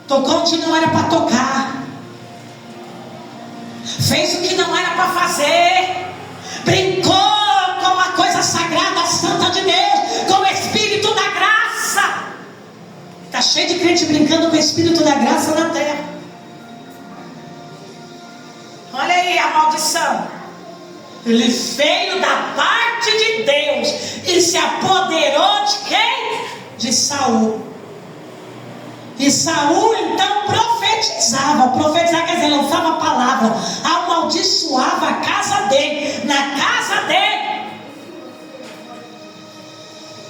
Tocou onde não era para tocar, fez o que não era para fazer, brincou com a coisa sagrada, santa de Deus, com o Espírito da graça. Está cheio de crente brincando com o Espírito da graça na terra. Olha aí a maldição. Ele veio da parte de Deus e se apoderou de quem? De Saul. E Saul então profetizava. Profetizar quer dizer, lançava a palavra, amaldiçoava a casa dele. Na casa dele.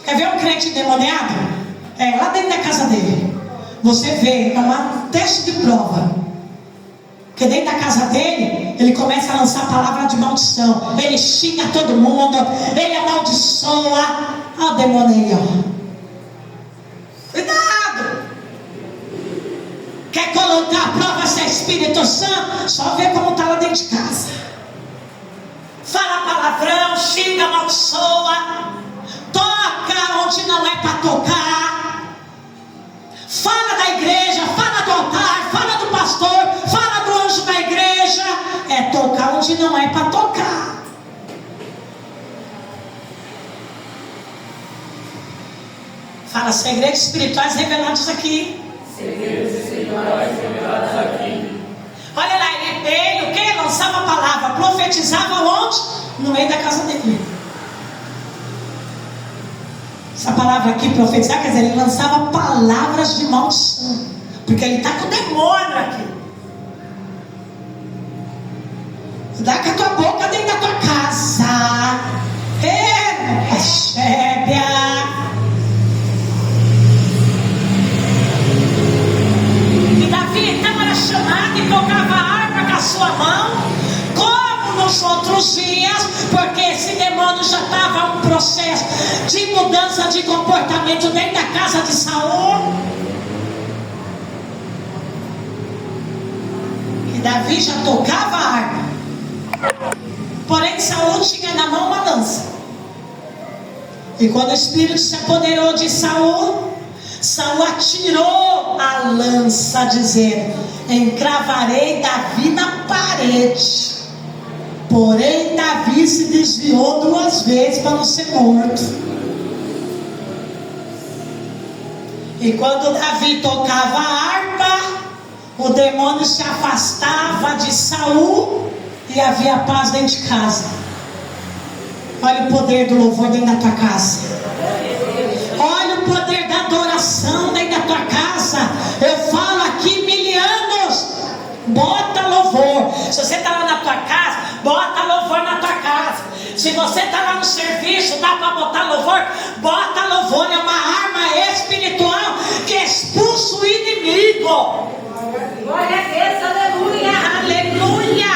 Quer ver um crente endemoniado? É lá dentro da casa dele. Você vê, é um teste de prova. Porque dentro da casa dele, ele começa a lançar a palavra de maldição. Ele xinga todo mundo, ele amaldiçoa. Olha o demônio aí, ó. Cuidado! Quer colocar a prova se é Espírito Santo? Só vê como está lá dentro de casa. Fala palavrão, xinga, amaldiçoa. Toca onde não é para tocar. Fala da igreja, fala do altar, fala do pastor, fala do anjo da igreja. É tocar onde não é para tocar. Fala, segredos espirituais revelados aqui. Segredos espirituais revelados aqui. Olha lá, ele o que? Lançava a palavra, profetizava onde? No meio da casa dele. Essa palavra aqui, profetizar, quer dizer, ele lançava palavras de maldição. Porque ele está com o demônio aqui. Dá com a tua boca dentro da tua casa. E Davi então era chamado e tocava a harpa com a sua mão, como nos outros dias, porque esse demônio já estava um processo de mudança de comportamento dentro da casa de Saul. E Davi já tocava a harpa. Porém Saul tinha na mão uma lança. E quando o Espírito se apoderou de Saul, Saul atirou a lança, dizendo: encravarei Davi na parede. Porém, Davi se desviou 2 vezes para não ser morto. E quando Davi tocava a harpa, o demônio se afastava de Saul e havia paz dentro de casa. Olha o poder do louvor dentro da tua casa. Olha o poder da adoração dentro da tua casa. Eu falo aqui, milianos, bota louvor. Se você está lá na tua casa, bota louvor na tua casa. Se você está lá no serviço, dá para botar louvor, bota louvor. É uma arma espiritual que expulsa o inimigo. Glória a Deus, aleluia. Aleluia.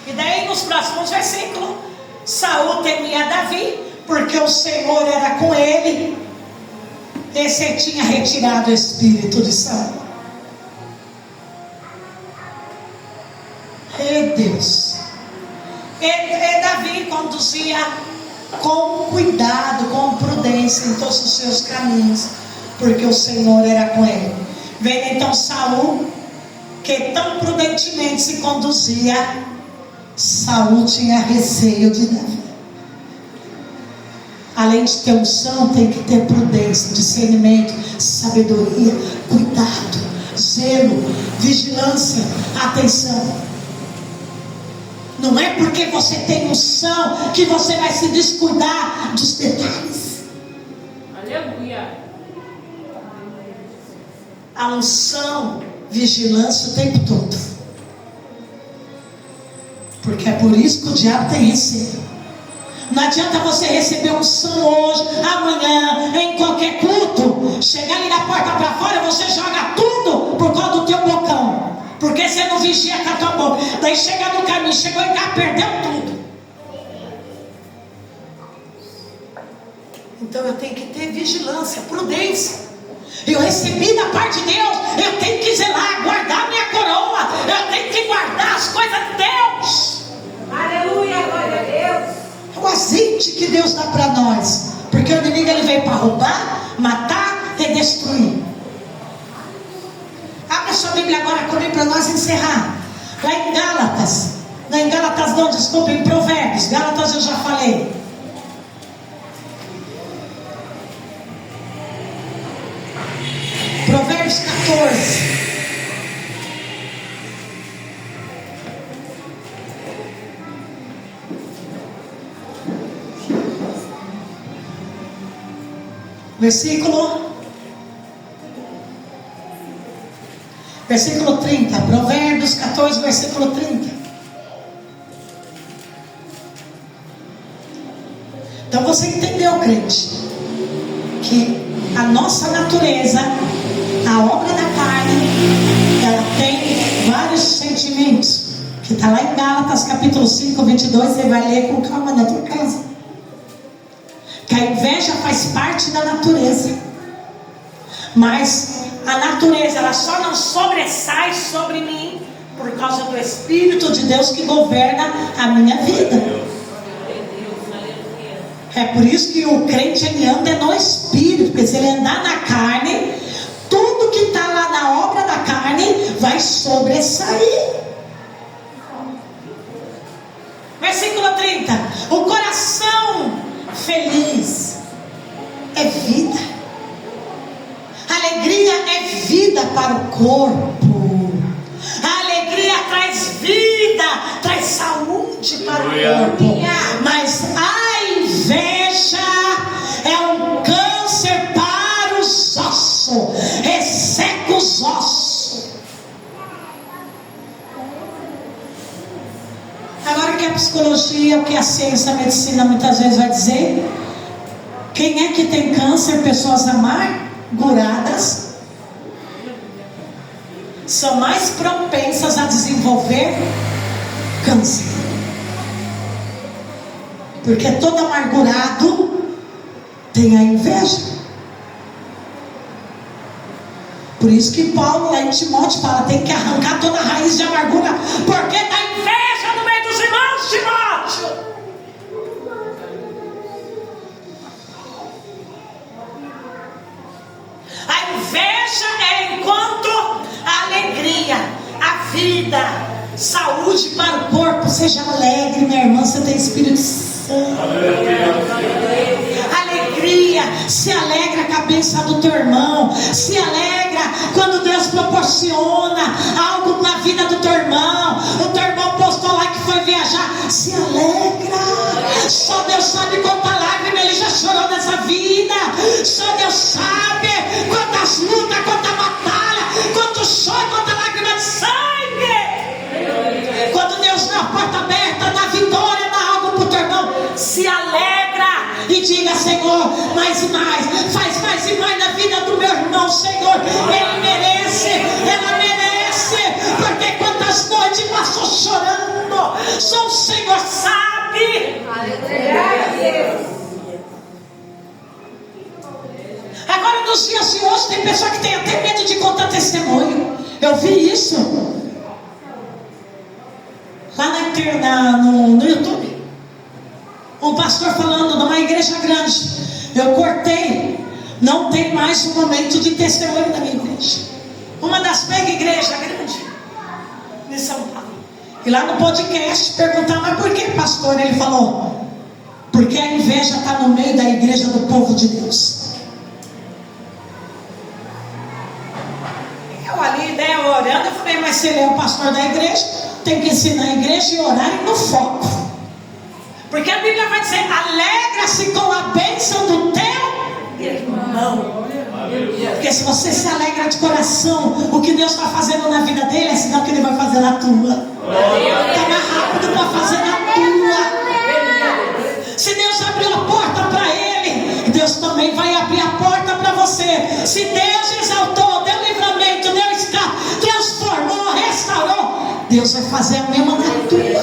E daí nos próximos versículos, Saul temia Davi, porque o Senhor era com ele. Esse tinha retirado o espírito de Saul. Deus. E Davi conduzia com cuidado, com prudência em todos os seus caminhos, porque o Senhor era com ele. Vem então Saul, que tão prudentemente se conduzia. Saul tinha receio de Davi. Além de ter unção, tem que ter prudência, discernimento, sabedoria, cuidado, zelo, vigilância, atenção. Não é porque você tem unção que você vai se descuidar dos detalhes. Aleluia. A unção, vigilância o tempo todo. Porque é por isso que o diabo tem receio. Não adianta você receber unção hoje, amanhã, em qualquer culto. Chegar ali na porta para fora, você joga tudo por causa do teu bocão. Porque você não vigia com a tua boca. Daí chega no caminho, chegou em casa, perdeu tudo. Então eu tenho que ter vigilância, prudência. Eu recebi da parte de Deus, eu tenho que zelar, guardar minha coroa. Eu tenho que guardar as coisas de Deus. Aleluia, glória a Deus. É o azeite que Deus dá para nós. Porque o inimigo ele veio para roubar, matar e destruir. Abra sua Bíblia agora comigo para nós encerrar. Lá em Gálatas. Não, em Gálatas não, desculpa, em Provérbios. Gálatas eu já falei. Provérbios 14. Versículo 30, Provérbios 14, versículo 30. Então você entendeu, crente, que a nossa natureza, a obra da carne, ela tem vários sentimentos, que está lá em Gálatas capítulo 5, 22, você vai ler com calma na tua casa. Que a inveja faz parte da natureza, mas a natureza ela só não sobressai sobre mim por causa do Espírito de Deus que governa a minha vida. É por isso que o crente ele anda no Espírito, porque se ele andar na carne, tudo que está lá na obra da carne vai sobressair. Versículo 30. O coração feliz é vida. Alegria é vida para o corpo. A alegria traz vida, traz saúde para o corpo. Mas a inveja é um câncer para os ossos, resseca os ossos. Agora, o que a psicologia, o que a ciência, a medicina muitas vezes vai dizer? Quem é que tem câncer? Pessoas amarguradas são mais propensas a desenvolver câncer. Porque todo amargurado tem a inveja. Por isso que Paulo lá em Timóteo fala, tem que arrancar toda a raiz de amargura, porque dá inveja no meio dos irmãos, Timóteo. A inveja é enquanto a alegria, a vida, saúde para o corpo, seja alegre, minha irmã, você tem Espírito Santo. Alegria, se alegra a cabeça do teu irmão, se alegra quando Deus proporciona algo na vida do teu irmão. O teu irmão postou lá que foi viajar, se alegra. Só Deus sabe quanta lágrima ele já chorou nessa vida. Só Deus sabe quantas lutas, quanta batalha, quanto choro, quanta lágrima de sangue. Quando Deus dá a porta aberta, dá vitória, dá algo para o teu irmão, se alegra e diga: Senhor, mais e mais, faz mais e mais na vida do meu irmão, Senhor. Ele merece, ela merece, porque quantas noites passou chorando, só o Senhor sabe. Agora, nos dias de hoje, tem pessoa que tem até medo de contar testemunho. Eu vi isso lá no YouTube. Um pastor falando numa igreja grande: eu cortei, não tem mais um momento de testemunho na minha igreja. Uma das mega igrejas grandes de São Paulo. E lá no podcast perguntaram: mas por que, pastor? Ele falou: porque a inveja está no meio da igreja do povo de Deus. Eu ali, né, orando, eu falei: mas se ele é o pastor da igreja, tem que ensinar a igreja e orar no foco. Porque a Bíblia vai dizer: alegra-se com a bênção do teu irmão. Porque se você se alegra de coração, o que Deus está fazendo na vida dele é sinal que ele vai fazer na tua. Está mais rápido para fazer na tua. Se Deus abriu a porta para ele, Deus também vai abrir a porta para você. Se Deus exaltou, deu livramento, deu escape, transformou, restaurou, Deus vai fazer a mesma na tua.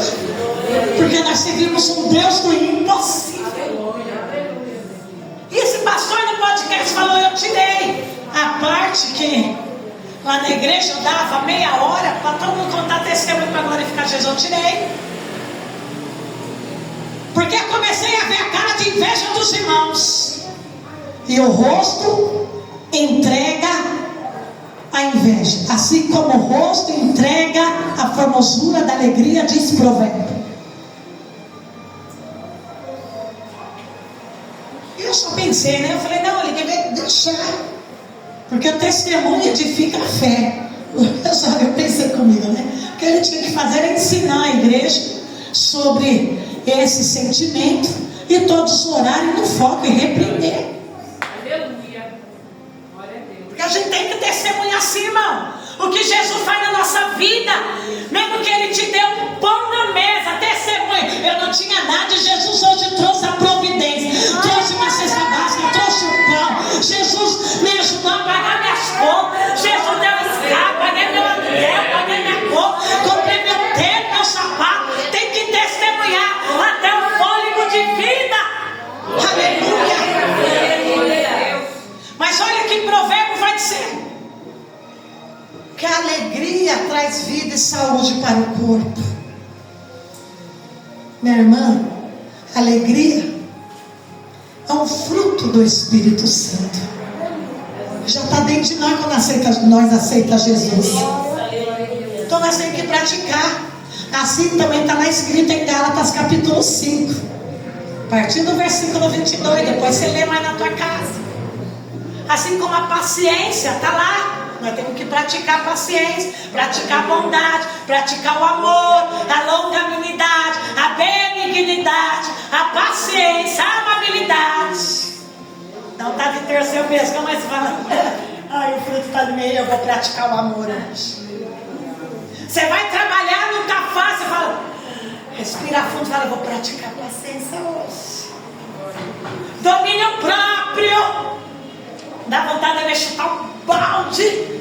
Porque nós seguimos um Deus do impossível. E esse pastor no podcast falou: eu tirei a parte que lá na igreja eu dava meia hora para todo mundo contar testemunho para glorificar Jesus. Eu tirei, porque eu comecei a ver a cara de inveja dos irmãos, e o rosto entrega a inveja, assim como o rosto entrega a formosura da alegria, diz Provérbio. Eu só pensei, né? Eu falei: não, ele deve deixar, porque o testemunho edifica a fé. Eu pensei comigo, né? O que ele tinha que fazer era ensinar a igreja sobre esse sentimento, e todos orarem no foco e repreender. Aleluia. Glória a Deus. Porque a gente tem que testemunhar assim, irmão, o que Jesus faz na nossa vida. Mesmo que ele te deu um pão na mesa, testemunho. Eu não tinha nada, e Jesus hoje trouxe a providência, trouxe uma cesta básica, trouxe o pão. Jesus me ajudou a pagar minhas contas. Jesus deu escape, paguei meu aluguel, paguei minha conta, comprei meu tempo, meu sapato. Tem que testemunhar até o fôlego de vida. Aleluia. Mas olha que provérbio vai dizer: que a alegria traz vida e saúde para o corpo. Minha irmã, alegria é um fruto do Espírito Santo. Já está dentro de nós quando nós aceitamos Jesus. Então nós temos que praticar. Assim também está lá escrito em Gálatas capítulo 5, a partir do versículo 22. Depois você lê mais na tua casa. Assim como a paciência está lá. Nós temos que praticar a paciência, praticar a bondade, praticar o amor, a longanimidade, a benignidade, a paciência, a amabilidade. Não está de terceiro mês, como é que fala? Ai, o fruto está no meio, eu vou praticar o amor hoje. Você vai trabalhar, não está fácil, fala, respira fundo, fala, eu vou praticar a paciência hoje. Domínio próprio. Dá vontade de chutar um balde.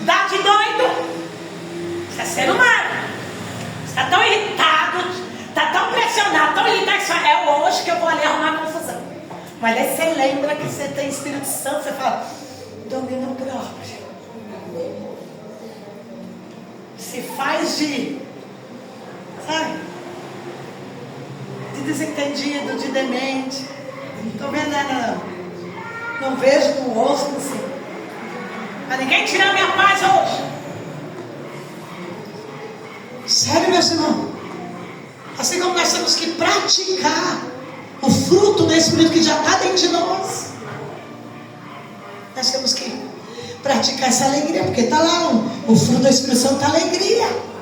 Dá de doido. Você é ser humano. Você está tão irritado, está tão pressionado, tão irritado, que você fala: é hoje que eu vou ali arrumar confusão. Mas aí você lembra que você tem Espírito Santo, você fala: domínio próprio. Se faz de, sabe, de desentendido, de demente. Estou vendo, não vejo com o rosto assim. Mas ninguém tira a minha paz hoje. Sério, meus irmãos? Assim como nós temos que praticar o fruto do Espírito que já está dentro de nós. Nós temos que praticar essa alegria, porque está lá o fruto do Espírito Santo, está alegria.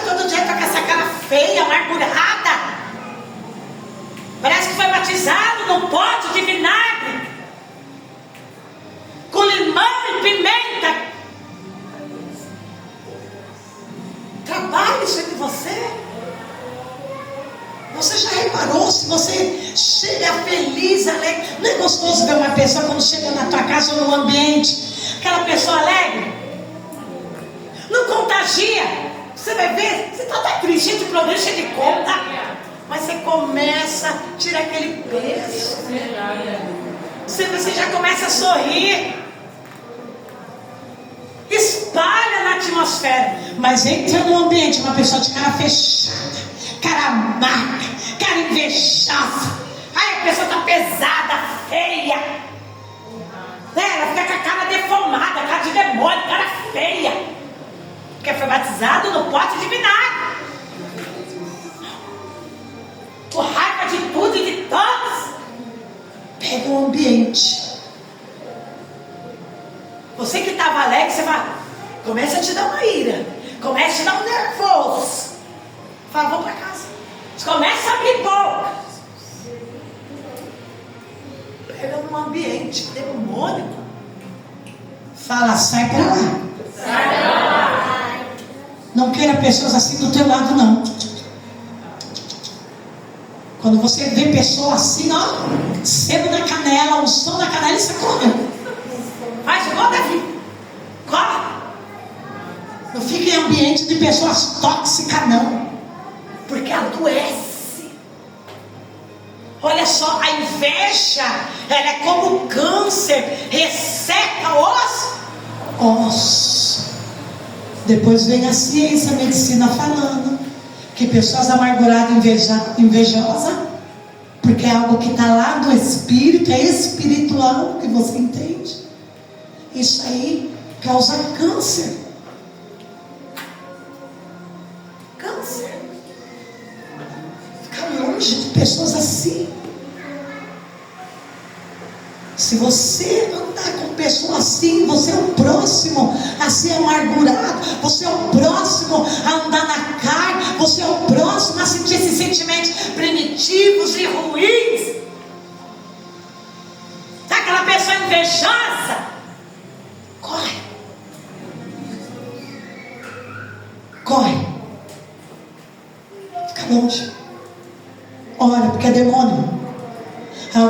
Todo dia está com essa cara feia, amargurada. Parece que foi batizado num pote de vinagre, com limão e pimenta. Trabalhe sobre você. Você já reparou se você chega feliz, alegre? Não é gostoso ver uma pessoa quando chega na tua casa ou no ambiente, aquela pessoa alegre? Não contagia. Você vai ver, você está até triste, cheio de problema, cheio de conta, mas você começa a tirar aquele peso. Você já começa a sorrir. Espalha na atmosfera. Mas entra no ambiente uma pessoa de cara fechada, cara amarga, cara invejosa. Aí a pessoa está pesada, feia, ela fica com a cara deformada, cara de demônio, cara feia, porque foi batizado no pote de vinagre, com raiva de tudo e de todos. Pega o ambiente. Você que estava alegre, você vai, começa a te dar uma ira, começa a te dar um nervoso. Fala, vamos para casa. Você começa a abrir boca. Pega um ambiente demônico. Fala, sai para lá. Sai para lá. Não queira pessoas assim do teu lado, não. Quando você vê pessoa assim, ó, sebo na canela, unção na canela, você corre. Faz igual Davi. Corre. Não fique em ambiente de pessoas tóxicas, não. Porque adoece. Olha só, a inveja, ela é como câncer, resseca os ossos. Depois vem a ciência, a medicina falando que pessoas amarguradas, invejosas, porque é algo que está lá do espírito, é espiritual, que você entende. Isso aí causa câncer. Câncer. Fica longe de pessoas assim. Se você andar com pessoas assim, você é o próximo a ser amargurado, você é o próximo a andar na carne, você é o próximo a sentir esses sentimentos primitivos e ruins. Tá aquela pessoa invejosa? Corre. Corre. Fica longe. Ora, porque é demônio.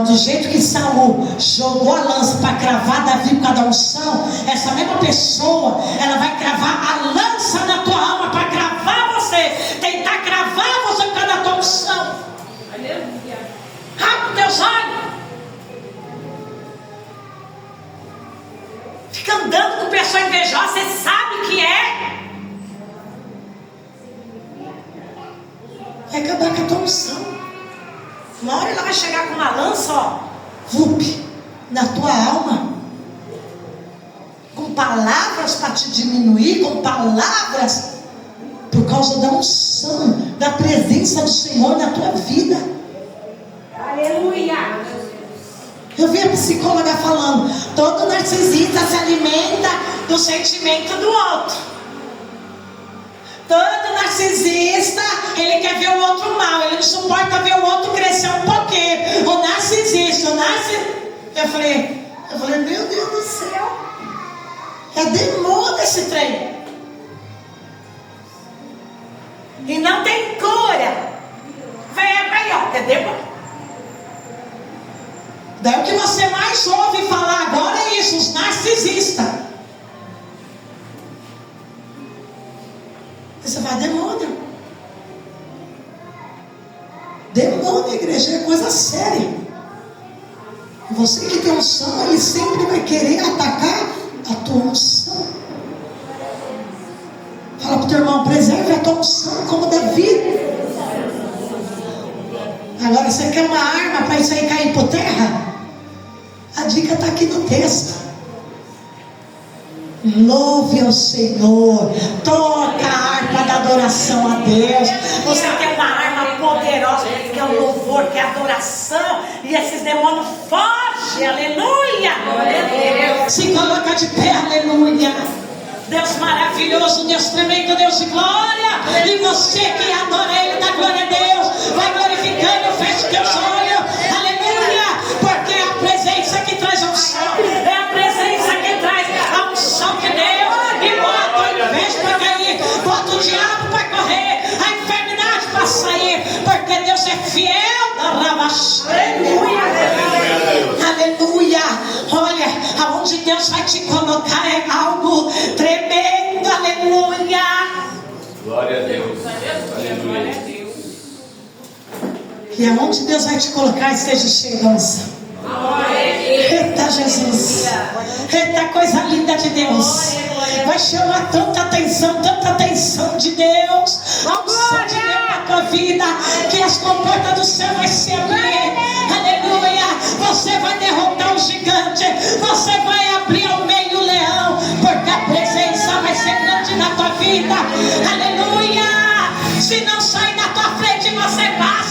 Do jeito que Saul jogou a lança para cravar Davi por causa da unção, essa mesma pessoa, ela vai cravar a lança na tua alma para cravar você, tentar cravar você por causa da tua unção. Aleluia. Abre os teus olhos. Fica andando com pessoa invejosa, você sabe que é. Vai acabar com a tua unção. Uma hora ela vai chegar com uma lança, ó, vup, na tua alma, com palavras para te diminuir, com palavras, por causa da unção, da presença do Senhor na tua vida. Aleluia. Eu vi a psicóloga falando, todo narcisista se alimenta do sentimento do outro. Todo narcisista, ele quer ver o outro mal, ele não suporta ver o outro crescer um pouquinho. O narcisista, Eu falei, meu Deus do céu, é demônio esse trem. E não tem cura. Vai, ó, é demônio. Daí o que você mais ouve falar agora é isso, os narcisistas. Você vai, demônio. Demônio, igreja, é coisa séria. Você que tem unção, ele sempre vai querer atacar a tua unção. Fala para o teu irmão, preserve a tua unção como Davi. Agora, você quer uma arma para isso aí cair por terra? A dica está aqui no texto. Louve o Senhor. Toca a harpa da adoração a Deus. Você tem uma arma poderosa, que é o louvor, que é a adoração. E esses demônios fogem. Aleluia. Se coloca de pé, aleluia. Deus maravilhoso, Deus tremendo, Deus de glória. E você que adora Ele, dá glória a Deus. Vai glorificando, feche teus olhos. Aleluia. Porque é a presença que traz unção. É a presença que traz a unção de Deus. E bota o inveja para cair. Bota o diabo para correr. A enfermidade para sair. Porque Deus é fiel. Aleluia. Aleluia. Olha, aonde Deus vai te colocar é algo tremendo. Aleluia. Glória a Deus. Aleluia. E aonde Deus vai te colocar esteja cheio de unção. Eita Jesus. Eita coisa linda de Deus. Vai chamar tanta atenção de Deus. A unção de Deus na tua vida. Que as comportas do céu vai se abrir. Aleluia. Você vai derrotar o gigante. Você vai abrir ao meio o leão. Porque a presença vai ser grande na tua vida. Aleluia. Se não sair da tua frente, você passa.